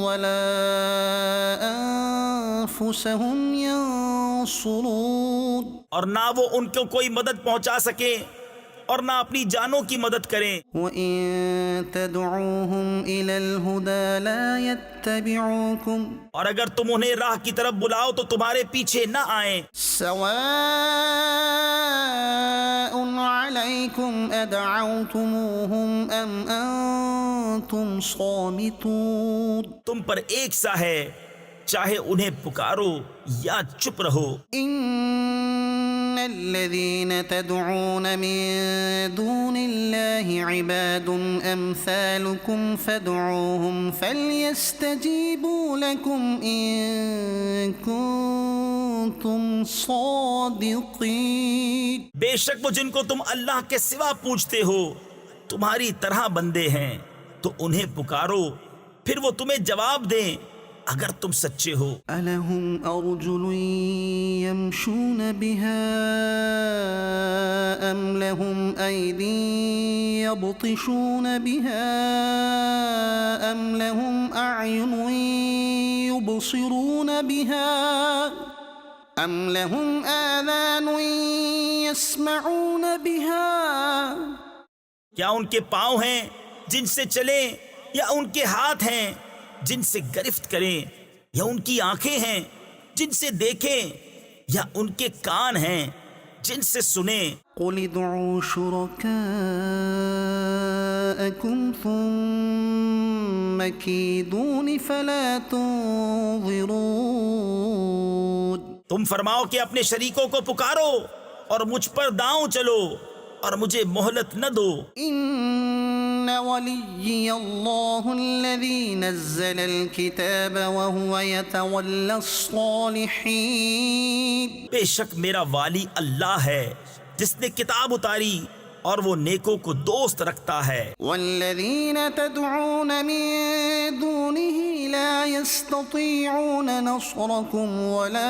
ولا أنفسهم ينصرون اور نہ وہ ان کو کوئی مدد پہنچا سکے اور نہ اپنی جانوں کی مدد کریں۔ وإن تدعوهم إلى الهدى لا يتبعوكم اور اگر تم انہیں راہ کی طرف بلاؤ تو تمہارے پیچھے نہ آئیں۔ سواء عليكم أدعوتموهم أم أنتم صامتون تم پر ایک سا ہے، چاہے انہیں پکارو یا چپ رہو۔ إن الذين تدعون من دون الله عباد أمثالكم فادعوهم فليستجيبوا لكم إن كنتم صادقين۔ بے شک وہ جن کو تم اللہ کے سوا پوجتے ہو تمہاری طرح بندے ہیں، تو انہیں پکارو پھر وہ تمہیں جواب دیں اگر تم سچے ہو۔ ألهم أرجل يمشون بها أم لهم أيدي يبطشون بها أم لهم أعين يبصرون بها أم لهم آذان يسمعون بها کیا ان کے پاؤں ہیں جن سے چلیں، یا ان کے ہاتھ ہیں جن سے گرفت کریں، یا ان کی آنکھیں ہیں جن سے دیکھیں، یا ان کے کان ہیں جن سے سنیں؟ قل ادعوا شركاءكم ثم كيدون فلا تنظرون۔ تم فرماؤ کہ اپنے شریکوں کو پکارو اور مجھ پر داؤں چلو اور مجھے مہلت نہ دو۔ إن وليي الله الذي نزل الكتاب وهو يتولى الصالحين۔ بے شک میرا والی اللہ ہے جس نے کتاب اتاری اور وہ نیکوں کو دوست رکھتا ہے۔ والذين تدعون من دونه لا يستطيعون نصركم ولا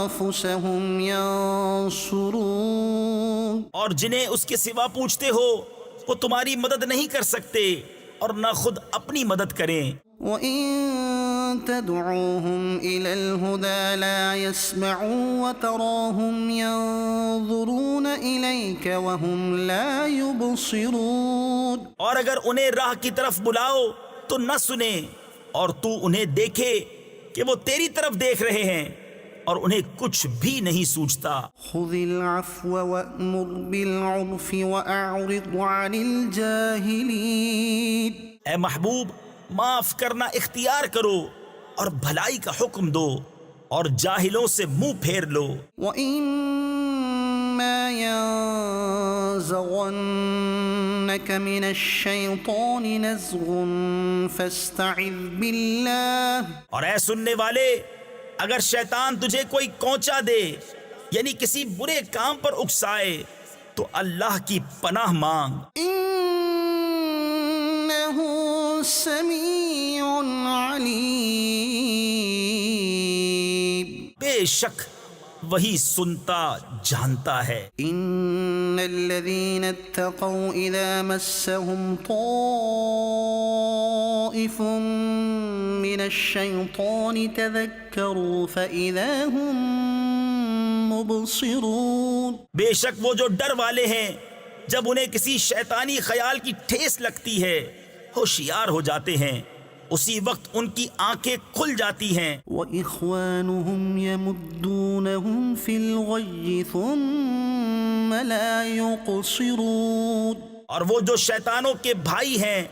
أنفسهم ينصرون۔ اور جنہیں اس کے سوا پوچھتے ہو وہ تمہاری مدد نہیں کر سکتے اور نہ خود اپنی مدد کریں۔ وإن تدعوهم إلى الهدى لا يسمعوا وتراهم ينظرون إليك وهم لا يبصرون۔ اور اگر انہیں راہ کی طرف بلاؤ تو نہ سنیں، اور تو انہیں دیکھے کہ وہ تیری طرف دیکھ رہے ہیں اور انہیں کچھ بھی نہیں سوچتا۔ خذ العفو وأمر بالعرف وأعرض عن الجاهلين۔ اے محبوب، معاف کرنا اختیار کرو اور بھلائی کا حکم دو اور جاہلوں سے منہ پھیر لو۔ وَإِمَّا يَنزَغَنَّكَ مِنَ الشَّيْطَانِ نَزْغٌ فَاسْتَعِذْ بِاللَّهِ۔ اور اے سننے والے، اگر شیطان تجھے کوئی کونچا دے یعنی کسی برے کام پر اکسائے تو اللہ کی پناہ مانگ۔ إِنَّهُ سَمِيعٌ عَلِيمٌ۔ بے شک وہی سنتا جانتا ہے۔ إِنَّ الَّذِينَ اتَّقَوْا إِذَا مَسَّهُمْ طَائِفٌ مِّنَ الشَّيْطَانِ تَذَكَّرُوا فَإِذَا هُمْ مُبْصِرُونَ۔ بے شک وہ جو ڈر والے ہیں جب انہیں کسی شیطانی خیال کی ٹھیس لگتی ہے ہوشیار ہو جاتے ہیں، اسی وقت ان کی آنکھیں کھل جاتی ہیں۔ وَإِخْوَانُهُمْ يَمُدُّونَهُمْ فِي الْغَيِّ ثُمَّ لَا يُقْصِرُونَ۔ اور وہ جو شیطانوں کے بھائی ہیں،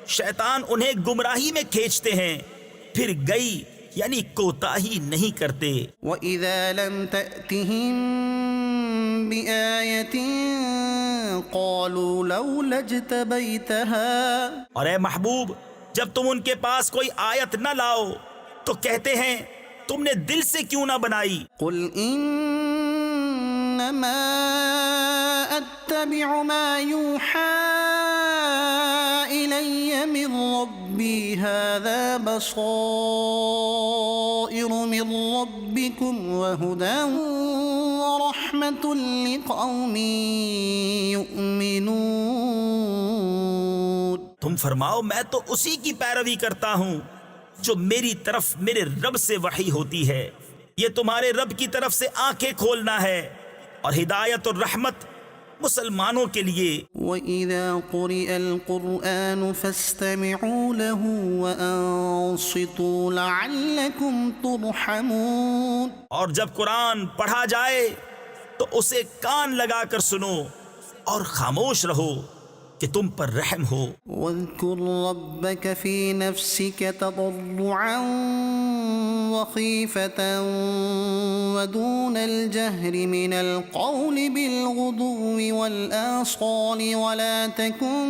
شیطان انہیں گمراہی میں کھینچتے ہیں، پھر گئی یعنی کوتاہی نہیں کرتے۔ وَإِذَا لَمْ تَأْتِهِمْ بآية قالوا لولا اجتبيتها اور اے محبوب جب تم ان کے پاس کوئی آیت نہ لاؤ تو کہتے ہیں تم نے دل سے کیوں نہ بنائی؟ قل انما اتبع ما يوحى الي من ربي هذا بصائر من ربكم وهدى ورحمة لقوم يؤمنون۔ تم فرماؤ میں تو اسی کی پیروی کرتا ہوں جو میری طرف میرے رب سے وحی ہوتی ہے، یہ تمہارے رب کی طرف سے آنکھیں کھولنا ہے اور ہدایت اور رحمت مسلمانوں کے لیے۔ وَإِذَا قُرِئَ الْقُرْآنُ فَاسْتَمِعُوا لَهُ وَأَنصِتُوا لَعَلَّكُمْ تُرْحَمُونَ۔ اور جب قرآن پڑھا جائے تو اسے کان لگا کر سنو اور خاموش رہو کہ تم پر رحم ہو۔ وَاذْكُرْ رَبَّكَ فِي نَفْسِكَ تَضَرُّعًا وَخِيفَةً وَدُونَ الْجَهْرِ مِنَ الْقَوْلِ بِالْغُدُوِّ وَالْآصَالِ وَلَا تَكُن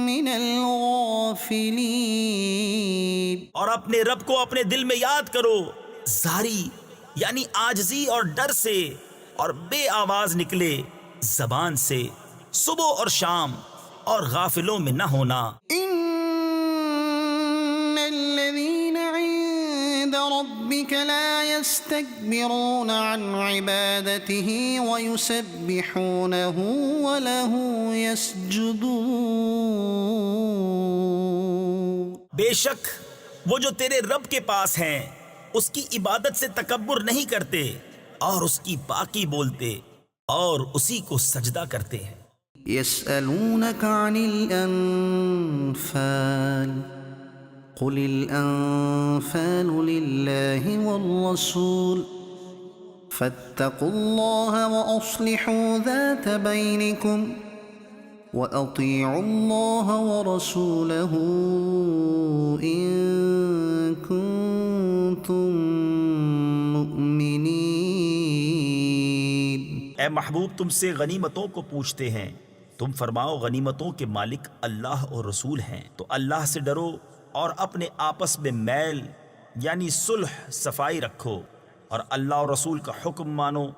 مِّنَ الْغَافِلِينَ۔ اور اپنے رب کو اپنے دل میں یاد کرو، زاری یعنی عاجزی اور ڈر سے، اور بے آواز نکلے زبان سے صبح اور شام، اور غافلوں میں نہ ہونا۔ ان الذين عند ربك لا يستكبرون عن عبادته ويسبحونه وله يسجدون۔ بے شک وہ جو تیرے رب کے پاس ہیں اس کی عبادت سے تکبر نہیں کرتے اور اس کی پاکی بولتے اور اسی کو سجدہ کرتے ہیں۔ يسألونك عن الأنفال قل الأنفال لله والرسول فاتقوا الله وأصلحوا ذات بينكم وأطيعوا الله ورسوله إن كنتم مؤمنين۔ اے محبوب تم سے غنیمتوں کو پوچھتے ہیں، تم فرماؤ غنیمتوں کے مالک اللہ اور رسول ہیں، تو اللہ سے ڈرو اور اپنے آپس میں میل یعنی صلح صفائی رکھو، اور اللہ اور رسول کا حکم مانو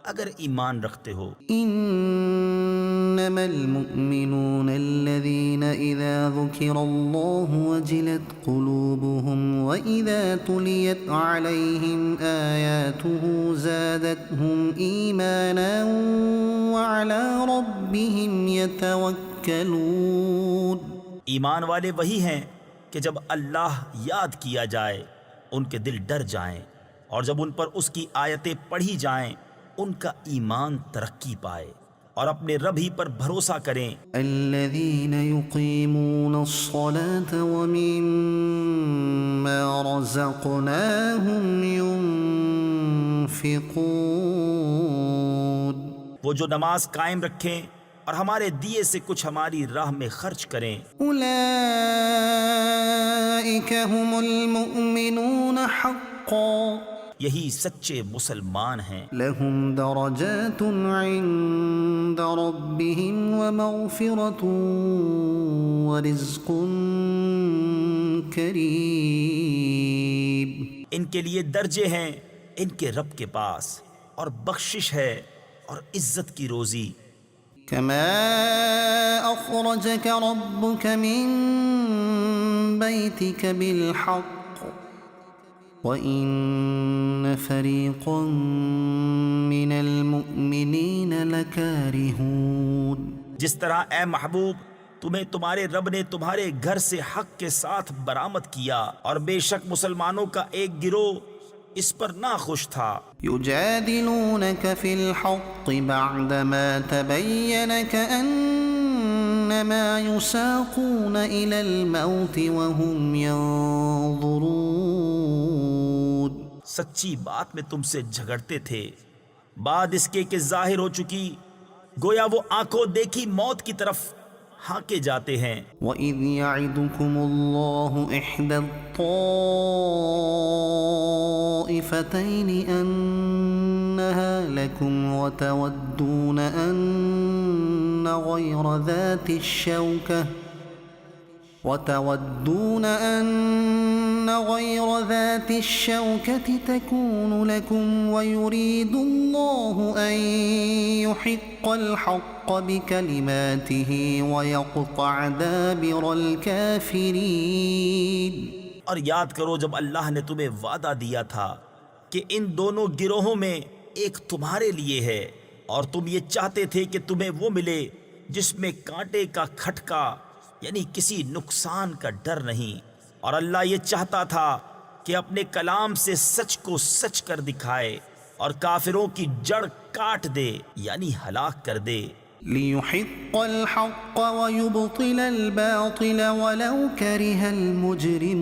اگر ایمان رکھتے ہو۔ انما المؤمنون الذين اذا ذكر الله وجلت قلوبهم واذا تليت عليهم آياته زادتهم ايمانا وعلى ربهم يتوكلون۔ ایمان والے وہی ہیں کہ جب اللہ یاد کیا جائے ان کے دل ڈر جائیں، اور جب ان پر اس کی آیتیں پڑھی جائیں ان کا ایمان ترقی پائے اور اپنے رب ہی پر بھروسہ کریں۔ الذين يقيمون الصلاة ومما رزقناهم ينفقون۔ وہ جو نماز قائم رکھیں اور ہمارے دیے سے کچھ ہماری راہ میں خرچ کریں۔ اولئك هم المؤمنون حقا، یہی سچے مسلمان ہیں۔ لهم درجات عند ربهم ومغفرة ورزق کریم۔ ان کے لیے درجے ہیں ان کے رب کے پاس، اور بخشش ہے اور عزت کی روزی۔ كما أخرجك ربك من بيتك بالحق وإن فريقا من المؤمنين لكارهون۔ جس طرح اے محبوب تمہیں تمہارے رب نے تمہارے گھر سے حق کے ساتھ برآمد کیا، اور بے شک مسلمانوں کا ایک گروہ اس پر ناخوش تھا۔ يجادلونك في الحق بعدما تبين كأنما يساقون إلى الموت وهم ينظرون۔ سچی بات میں تم سے جھگڑتے تھے بعد اس کے کہ ظاہر ہو چکی، گویا وہ آنکھوں دیکھی موت کی طرف ہانکے جاتے ہیں۔ وَإِذْ يَعِدُكُمُ اللَّهُ إِحْدَى الطَّائِفَتَيْنِ أَنَّهَا يبدلونها لكم وتودون أن غير ذات الشوكة تكون لكم ويريد الله أن يحق الحق بكلماته ويقطع دابر الكافرين۔ اور یاد کرو جب اللہ نے تمہیں وعدہ دیا تھا کہ ان دونوں گروہوں میں ایک تمہارے لیے ہے، اور تم یہ چاہتے تھے کہ تمہیں وہ ملے جس میں کانٹے کا کھٹکا یعنی کسی نقصان کا ڈر نہیں، اور اللہ یہ چاہتا تھا کہ اپنے کلام سے سچ کو سچ کر دکھائے اور کافروں کی جڑ کاٹ دے یعنی ہلاک کر دے۔ لِيُحِقَّ الْحَقَّ وَيُبْطِلَ الْبَاطِلَ وَلَوْ كَرِهَ الْمُجْرِمُونَ،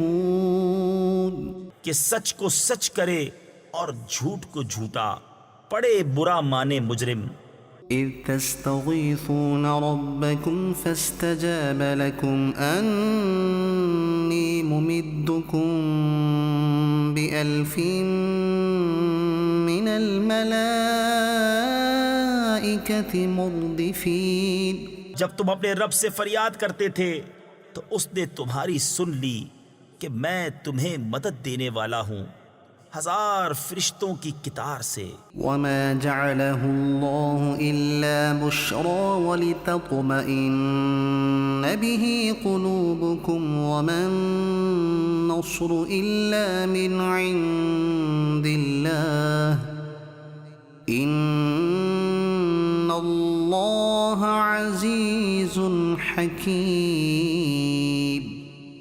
کہ سچ کو سچ کرے اور جھوٹ کو جھوٹا، پڑے برا مانے مجرم۔ إِذْ تَسْتَغِيثُونَ رَبَّكُمْ فَاسْتَجَابَ لَكُمْ أَنِّي مُمِدُّكُمْ بِأَلْفٍ مِّنَ الْمَلَائِكَةِ مُرْدِفِينَ۔ جب تم اپنے رب سے فریاد کرتے تھے تو اس نے تمہاری سن لی کہ میں تمہیں مدد دینے والا ہوں 1000 فرشتوں کی قطار سے۔ وَمَا جَعَلَهُ اللَّهُ إِلَّا بُشْرَىٰ وَلِتَطْمَئِنَّ بِهِ قُلُوبُكُمْ وَمَا النَّصْرُ إِلَّا مِنْ عِندِ اللَّهِ إِنَّ اللَّهَ عَزِيزٌ حَكِيمٌ۔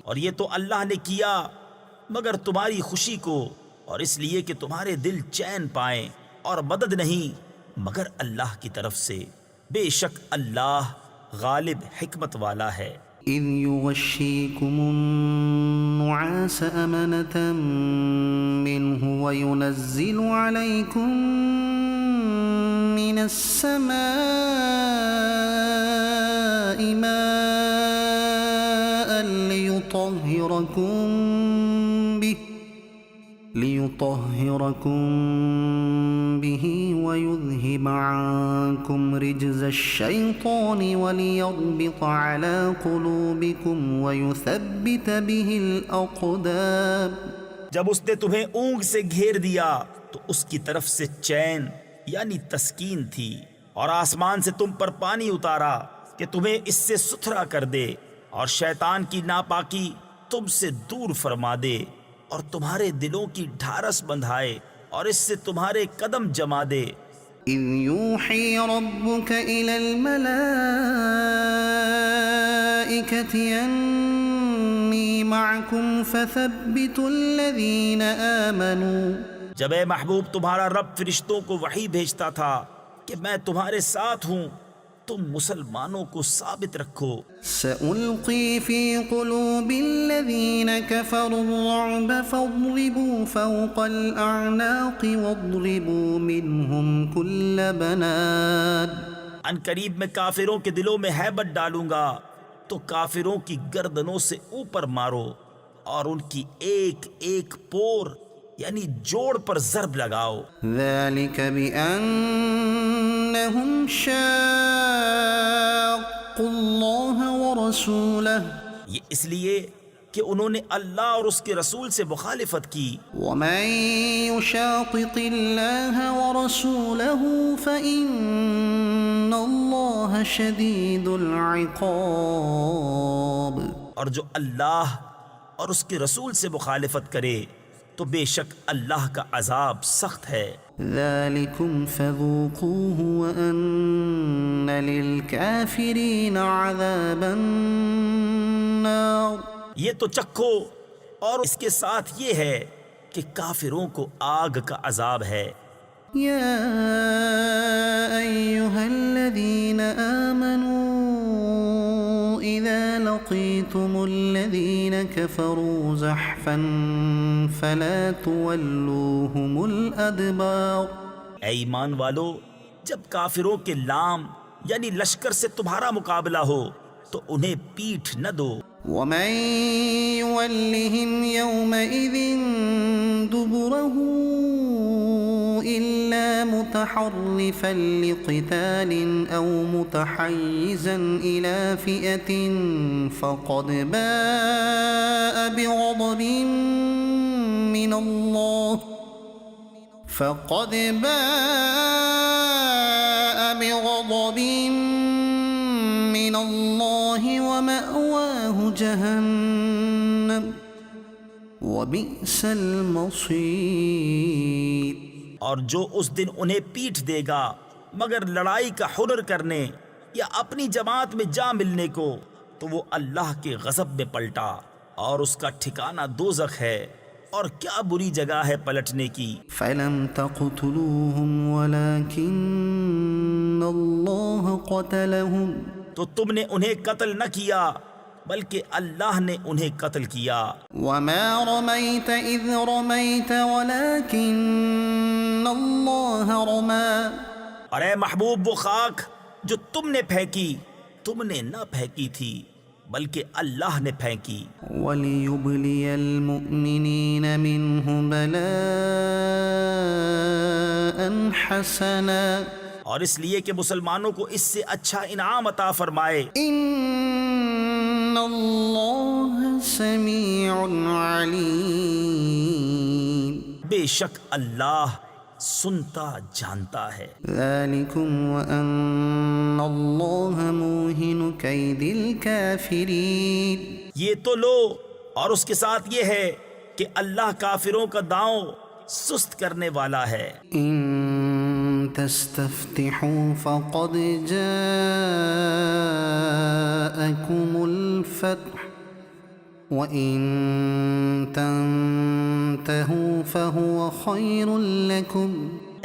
اور یہ تو اللہ نے کیا مگر تمہاری خوشی کو، اور اس لیے کہ تمہارے دل چین پائیں، اور مدد نہیں مگر اللہ کی طرف سے، بے شک اللہ غالب حکمت والا ہے۔ إِذْ يُغَشِّيكُمُ النُّعَاسَ أَمَنَةً مِّنْهُ وَيُنَزِّلُ عَلَيْكُم مِّنَ السَّمَاءِ مَاءً لِيُطَهِّرَكُم بِهِ وَيُذْهِبَ عَنكُمْ رِجْزَ الشَّيْطَانِ وَلِيَرْبِطَ عَلَى قُلُوبِكُمْ وَيُثَبِّتَ بِهِ الْأَقْدَامَ۔ جب اس نے تمہیں اونگ سے گھیر دیا تو اس کی طرف سے چین یعنی تسکین تھی، اور آسمان سے تم پر پانی اتارا کہ تمہیں اس سے ستھرا کر دے اور شیطان کی ناپاکی تم سے دور فرما دے، اور تمہارے دلوں کی ڈھارس بندھائے اور اس سے تمہارے قدم جما دے۔ إِذْ يُوحِي رَبُّكَ إِلَى الْمَلَائِكَةِ أَنِّي مَعَكُمْ فَثَبِّتُوا الَّذِينَ آمَنُوا۔ جب اے محبوب تمہارا رب فرشتوں کو وحی بھیجتا تھا کہ میں تمہارے ساتھ ہوں، تم مسلمانوں کو ثابت رکھو۔ سَأُلْقِي فِي قُلُوبِ الَّذِينَ كَفَرُوا الرُّعْبَ فَاضْرِبُوا فَوْقَ الْأَعْنَاقِ وَاضْرِبُوا مِنْهُمْ كُلَّ بَنَانٍ۔ ان قریب میں کافروں کے دلوں میں ہیبت ڈالوں گا، تو کافروں کی گردنوں سے اوپر مارو اور ان کی ایک ایک پور یعنی جوڑ پر ضرب لگاؤ۔ ذَلِكَ بِأَنَّهُمْ شَاقُّوا اللَّهَ وَرَسُولَهُ، یہ اس لیے کہ انہوں نے اللہ اور اس کے رسول سے مخالفت کی۔ وَمَن يُشَاقِقِ اللَّهَ وَرَسُولَهُ فَإِنَّ اللَّهَ شَدِيدُ الْعِقَابِ، اور جو اللہ اور اس کے رسول سے مخالفت کرے تو بے شک اللہ کا عذاب سخت ہے۔ ذَلِكُمْ فَذُوقُوهُ وَأَنَّ لِلْكَافِرِينَ عَذَابَ النَّارِ۔ یہ تو چکھو، اور اس کے ساتھ یہ ہے کہ کافروں کو آگ کا عذاب ہے۔ يَا أَيُّهَا الَّذِينَ آمَنُوا إِذَا لَقِيتُمُ الَّذِينَ كَفَرُوا زَحْفًا فَلَا تُوَلُّوهُمُ الْأَدْبَارَ۔ اے ایمان والو، جب کافروں کے لام یعنی لشکر سے تمہارا مقابلہ ہو تو انہیں پیٹھ نہ دو۔ وَمَن يُوَلِّهِمْ يَوْمَئِذٍ دُبُرَهُ إِلَّا متحرفا لقتال أو متحيزا إلى فئة فقد باء بغضب من الله ومأواه جهنم وبئس المصير۔ اور جو اس دن انہیں پیٹھ دے گا مگر لڑائی کا ہنر کرنے یا اپنی جماعت میں جا ملنے کو، تو وہ اللہ کے غضب میں پلٹا اور اس کا ٹھکانہ دوزخ ہے، اور کیا بری جگہ ہے پلٹنے کی۔ فَلَمْ تَقْتُلُوهُمْ وَلَكِنَّ اللَّهَ قَتَلَهُمْ، تو تم نے انہیں قتل نہ کیا بلکہ اللہ نے انہیں قتل کیا۔ وَمَا رَمَيْتَ إِذْ رَمَيْتَ وَلَكِنَّ اللَّهَ رَمَى، اور اے محبوب وہ خاک جو تم نے پھینکی، تم نے نہ پھینکی تھی بلکہ اللہ نے پھینکی۔ وَلِيُبْلِيَ الْمُؤْمِنِينَ مِنْهُ بَلَاءً حَسَنًا، اور اس لیے کہ مسلمانوں کو اس سے اچھا انعام عطا فرمائے۔ إِنَّ اللَّهَ سَمِيعٌ عَلِيمٌ، بے شک اللہ سنتا جانتا ہے۔ ذَلِكُمْ وَأَنَّ اللَّهَ مُوهِنُ كَيْدِ الْكَافِرِينَ، یہ تو لو، اور اس کے ساتھ یہ ہے کہ اللہ کافروں کا داؤں سست کرنے والا ہے۔ إِن تَسْتَفْتِحُوا فَقَدْ جَاءَكُمُ الْفَتْحُ وَإِن تَنْتَهُوا فَهُوَ خَيْرٌ لَكُمْ،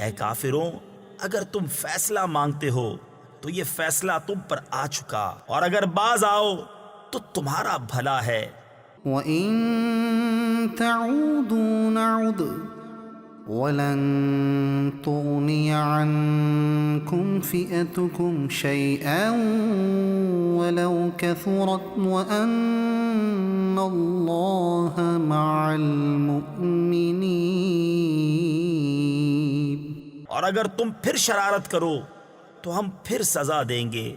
اے کافروں، اگر تم فیصلہ مانگتے ہو تو یہ فیصلہ تم پر آ چکا، اور اگر باز آؤ تو تمہارا بھلا ہے۔ وَإِن تَعُودُوا نَعُدْ وَلَن تُغْنِيَ عَنكُمْ فِئَتُكُمْ شَيْئًا وَلَوْ كَثُرَتْ وَأَنَّ اللَّهَ مَعَ الْمُؤْمِنِينَ۔ اور اگر تم پھر شرارت کرو تو ہم پھر سزا دیں گے،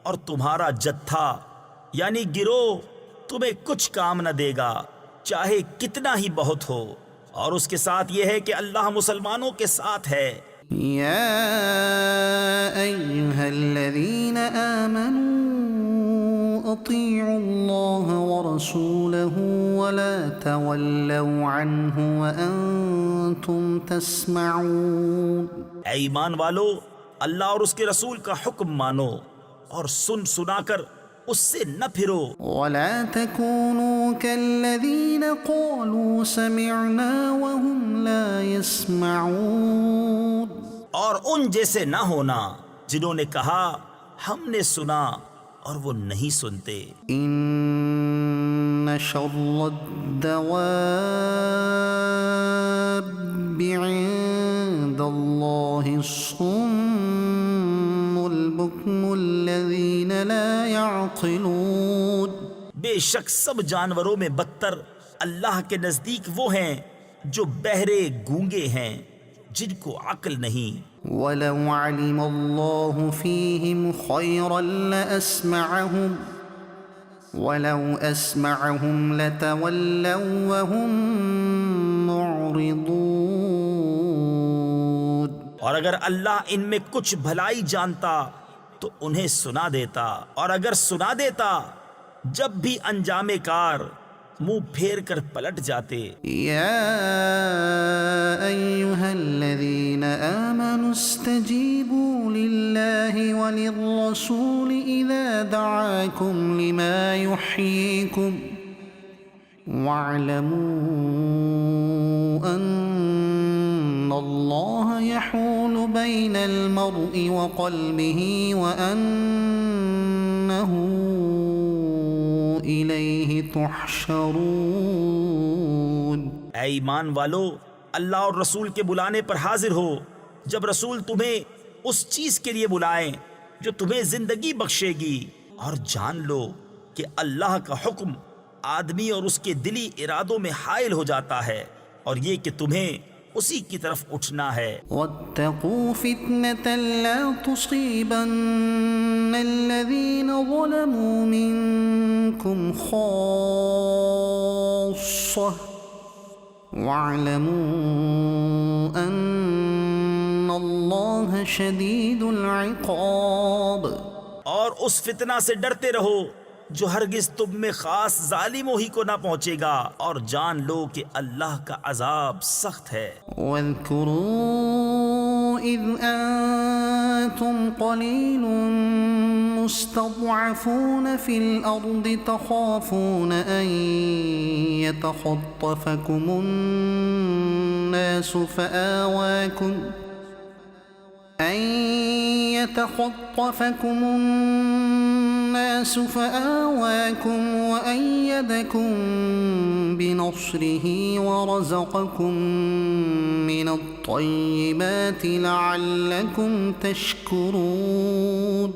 اور تمہارا جتھا یعنی گروہ تمہیں کچھ کام نہ دے گا چاہے کتنا ہی بہت ہو، اور اس کے ساتھ یہ ہے کہ اللہ مسلمانوں کے ساتھ ہے۔ يا أيها الذين آمنوا أطيعوا الله ورسوله ولا تولوا عنه وأنتم تسمعون۔ اے ایمان والو، اللہ اور اس کے رسول کا حکم مانو اور سن سنا کر اس سے نہ پھرو۔ ولا تكونوا كالذين قالوا سمعنا وهم لا يسمعون، اور ان جیسے نہ ہونا جنہوں نے کہا ہم نے سنا اور وہ نہیں سنتے۔ إن شر الدواب عند الله الصم البكم الذين لا يعقلون، بے شک سب جانوروں میں بدتر اللہ کے نزدیک وہ ہیں جو بہرے گونگے ہیں، جن کو عقل نہیں۔ ولو علم الله فيهم خيرا لأسمعهم ولو أسمعهم لتولوا وهم معرضون، اور اگر اللہ ان میں کچھ بھلائی جانتا تو انہیں سنا دیتا، اور اگر سنا دیتا جب بھی انجام کار منہ پھیر کر پلٹ جاتے۔ يا أيها الذين آمنوا استجيبوا لله وللرسول إذا دعاكم لما يحييكم واعلموا أن الله يحول بين المرء وقلبه وأنه إليه تحشرون۔ اے ایمان والو، اللہ اور رسول کے بلانے پر حاضر ہو جب رسول تمہیں اس چیز کے لیے بلائیں جو تمہیں زندگی بخشے گی، اور جان لو کہ اللہ کا حکم آدمی اور اس کے دلی ارادوں میں حائل ہو جاتا ہے، اور یہ کہ تمہیں اسی کی طرف اٹھنا ہے۔ واتقوا فتنة لا تصيبن الذين ظلموا منكم خاصة واعلموا أن الله شديد العقاب۔ اور اس فتنہ سے ڈرتے رہو جو ہرگز تم میں خاص ظالموں ہی کو نہ پہنچے گا، اور جان لو کہ اللہ کا عذاب سخت ہے۔ واذكروا إذ أنتم قليل مستضعفون في الأرض تخافون أن يتخطفكم الناس فآواكم وأيدكم بنصره ورزقكم من الطيبات لعلكم تشكرون۔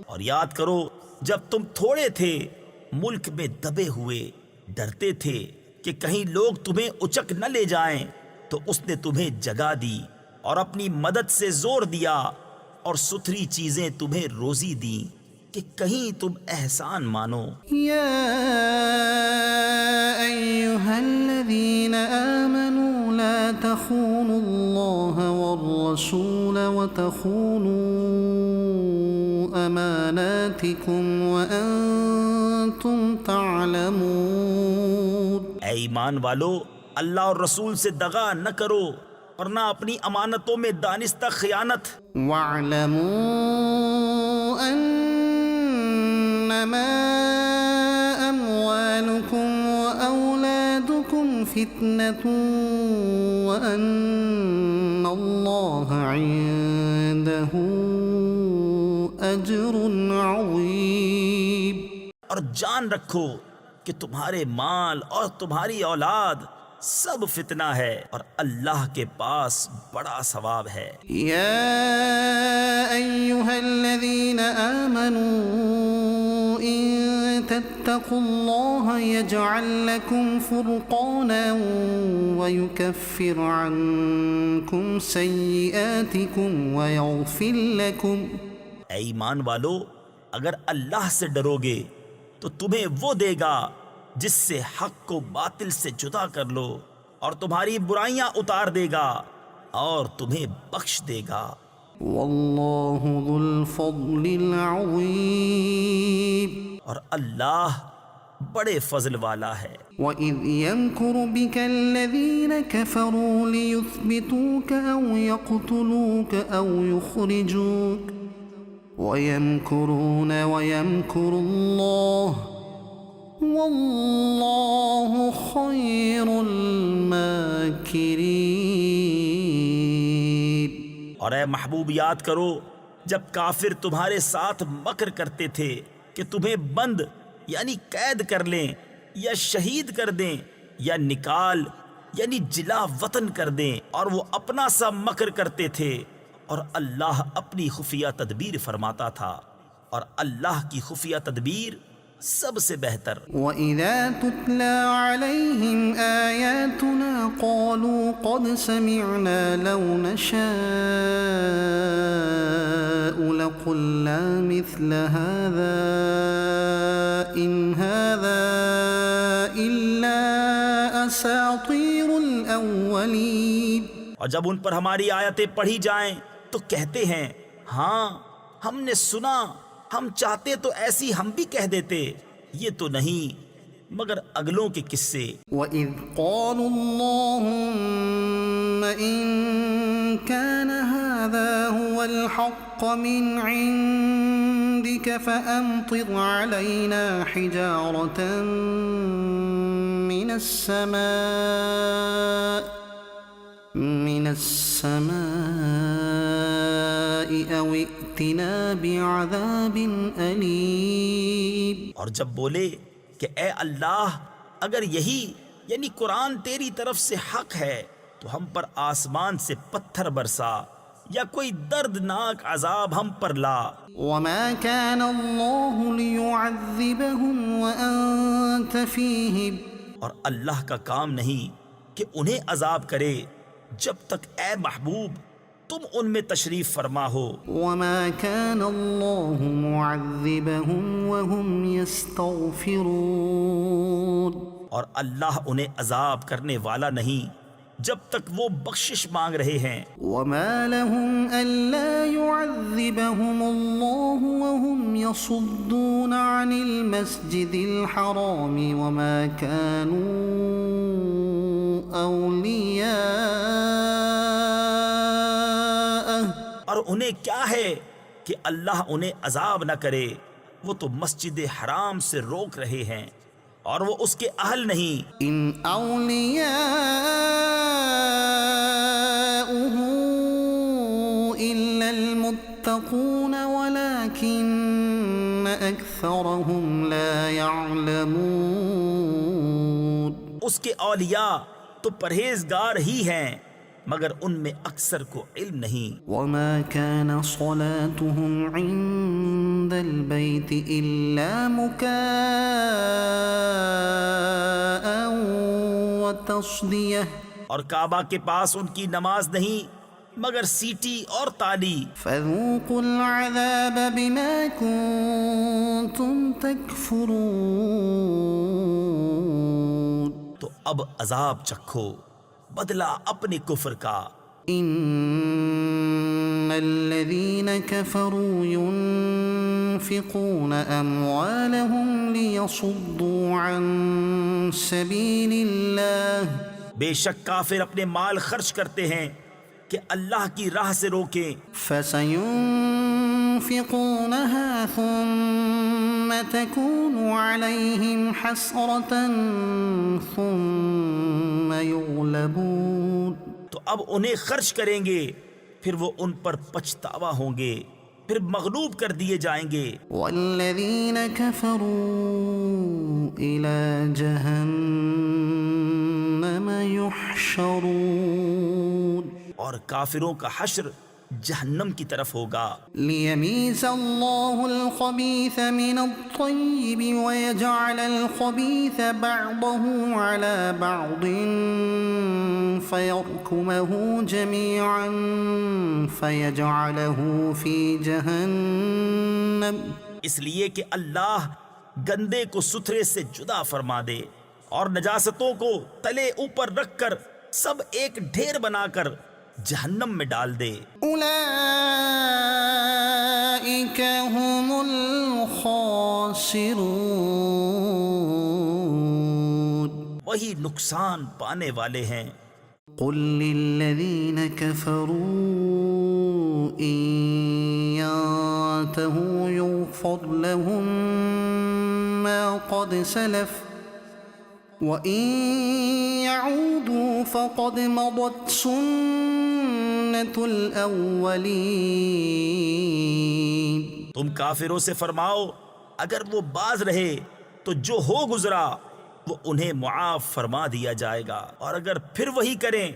اور یاد کرو جب تم تھوڑے تھے، ملک میں دبے ہوئے، ڈرتے تھے کہ کہیں لوگ تمہیں اچک نہ لے جائیں، تو اس نے تمہیں جگہ دی اور اپنی مدد سے زور دیا، اور ستھری چیزیں تمہیں روزی دیں کہ کہیں تم احسان مانو۔ يا أيها الذين آمنوا لا تخونوا الله والرسول وتخونوا أماناتكم وأنتم تعلمون۔ اے ایمان والو، اللہ اور رسول سے دغا نہ کرو، اور نہ اپنی امانتوں میں دانستہ خیانت۔ واعلموا انما اموالكم واولادكم فتنة وان الله عنده اجر عظيم۔ اور جان رکھو کہ تمہارے مال اور تمہاری اولاد سب فتنہ ہے، اور اللہ کے پاس بڑا ثواب ہے۔ يا أيها الذين آمنوا إن تتقوا الله يجعل لكم فرقانا ويكفر عنكم سيئاتكم ويغفر لكم۔ اے ایمان والو، اگر اللہ سے ڈرو گے تو تمہیں وہ دے گا جس سے حق کو باطل سے جدا کر لو، اور تمہاری برائیاں اتار دے گا، اور تمہیں بخش دے گا۔ واللہ ذو الفضل العظیم۔ اور اللہ بڑے فضل والا ہے۔ وَإِذْ يَمْكُرُ بِكَ الَّذِينَ كَفَرُوا لِيُثْبِتُوكَ أَوْ يَقْتُلُوكَ أَوْ يُخْرِجُوكَ وَيَمْكُرُونَ وَيَمْكُرُ اللَّهُ وَاللَّهُ خَيْرُ الْمَاكِرِينَ۔ اور اے محبوب یاد کرو جب کافر تمہارے ساتھ مکر کرتے تھے کہ تمہیں بند یعنی قید کر لیں، یا شہید کر دیں، یا نکال یعنی جلا وطن کر دیں، اور وہ اپنا سا مکر کرتے تھے، اور اللہ اپنی خفیہ تدبیر فرماتا تھا، اور اللہ کی خفیہ تدبیر سب سے بہتر۔ وَإِذَا تُتْلَى عَلَيْهِمْ آيَاتُنَا قَالُوا قَدْ سَمِعْنَا لَوْ نَشَاءُ لَقُلْنَا مِثْلَ هَذَا إِنْ هَذَا إِلَّا أَسَاطِيرُ الْأَوَّلِينَ۔ اور جب ان پر ہماری آیتیں پڑھی جائیں تو کہتے ہیں، ہاں ہم نے سنا، ہم چاہتے تو ایسی ہم بھی کہہ دیتے، یہ تو نہیں مگر اگلوں کے قصے۔ وَإِذْ قَالُوا اللَّهُمَّ إِن كَانَ هَذَا هُوَ الْحَقَّ مِنْ عِندِكَ فَأَمْطِرْ عَلَيْنَا حِجَارَةً مِّنَ السَّمَاءِ أَوْ ائْتِنَا بِعَذَابٍ أَلِيمٍ۔ اور جب بولے کہ اے اللہ، اگر یہی یعنی قرآن تیری طرف سے حق ہے تو ہم پر آسمان سے پتھر برسا، یا کوئی دردناک عذاب ہم پر لا۔ وَمَا كَانَ اللَّهُ لِيُعَذِّبَهُمْ وَأَنْتَ فِيهِمْ۔ اور اللہ کا کام نہیں کہ انہیں عذاب کرے جب تک اے محبوب تم ان میں تشریف فرما ہو. وما كان الله معذبهم وهم يستغفرون. اور اللہ انہیں عذاب کرنے والا نہیں جب تک وہ بخشش مانگ رہے ہیں. وما لهم ألا يعذبهم الله وهم يصدون عن المسجد الحرام وما كانوا أولياءه. اور انہیں کیا ہے کہ اللہ انہیں عذاب نہ کرے، وہ تو مسجد حرام سے روک رہے ہیں اور وہ اس کے اہل نہیں. إن أولياؤه إلا المتقون ولكن أكثرهم لا يعلمون. اس کے اولیاء تو پرہیزگار ہی ہیں مگر ان میں اکثر کو علم نہیں. وما كان صلاتهم عند البيت إلا مكاء وتصدية. اور کعبہ کے پاس ان کی نماز نہیں مگر سیٹی اور تالی. فذوقوا العذاب بما كنتم تكفرون. تو اب عذاب چکھو بدلہ اپنے کفر کا. إن الذين كفروا ينفقون أموالهم ليصدوا عن سبيل الله. بے شک کافر اپنے مال خرچ کرتے ہیں کہ اللہ کی راہ سے روکیں. فسينفقونها ثم تكون عليهم حسرة ثم يغلبون. تو اب انہیں خرچ کریں گے پھر وہ ان پر پچھتاوا ہوں گے پھر مغلوب کر دیے جائیں گے. والذين كفروا إلى جهنم يحشرون. اور کافروں کا حشر جہنم کی طرف ہوگا. ليميز الله الخبيث من الطيب ويجعل الخبيث بعضه على بعض فيركمه جميعا فيجعله في جهنم. اس لیے کہ اللہ گندے کو ستھرے سے جدا فرما دے اور نجاستوں کو تلے اوپر رکھ کر سب ایک ڈھیر بنا کر جہنم میں ڈال دے. أولئك هم الخاسرون. وہی نقصان پانے والے ہیں. قل للذين كفروا إن ينتهوا يغفر لهم ما قد سلف وَإِن يَعُودُوا فَقَدْ مَضَتْ سُنَّةُ الْأَوَّلِينَ. تم کافروں سے فرماؤ اگر وہ باز رہے تو جو ہو گزرا وہ انہیں معاف فرما دیا جائے گا اور اگر پھر وہی کریں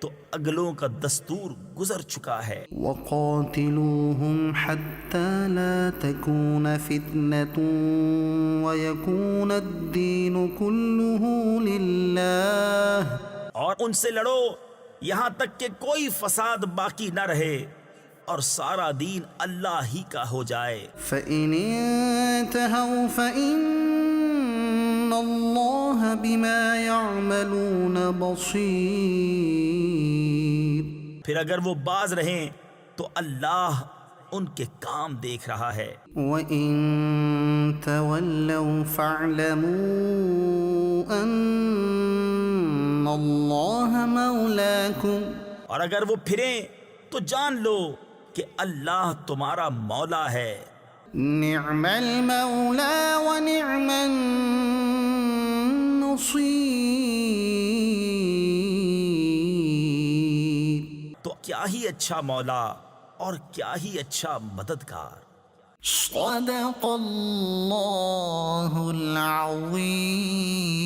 تو اگلوں کا دستور گزر چکا ہے. وَقَاتِلُوهُمْ حَتَّى لَا تَكُونَ فِتْنَةٌ وَيَكُونَ الدِّينُ كُلُّهُ لِلَّهِ. اور ان سے لڑو یہاں تک کہ کوئی فساد باقی نہ رہے اور سارا دین اللہ ہی کا ہو جائے. فَإِنِ انْتَهَوْا فَإِنَّ اللَّهَ بِمَا يَعْمَلُونَ بَصِيرٌ. پھر اگر وہ باز رہیں تو اللہ ان کے کام دیکھ رہا ہے. وَإِن تَوَلَّوْا فَاعْلَمُوا أَنَّ اللَّهَ مَوْلَاكُمْ. اور اگر وہ پھریں تو جان لو کہ اللہ تمہارا مولا ہے. نعم المولى ونعم النصير. تو کیا ہی اچھا مولا اور کیا ہی اچھا مددگار. صدق اللہ العظیم.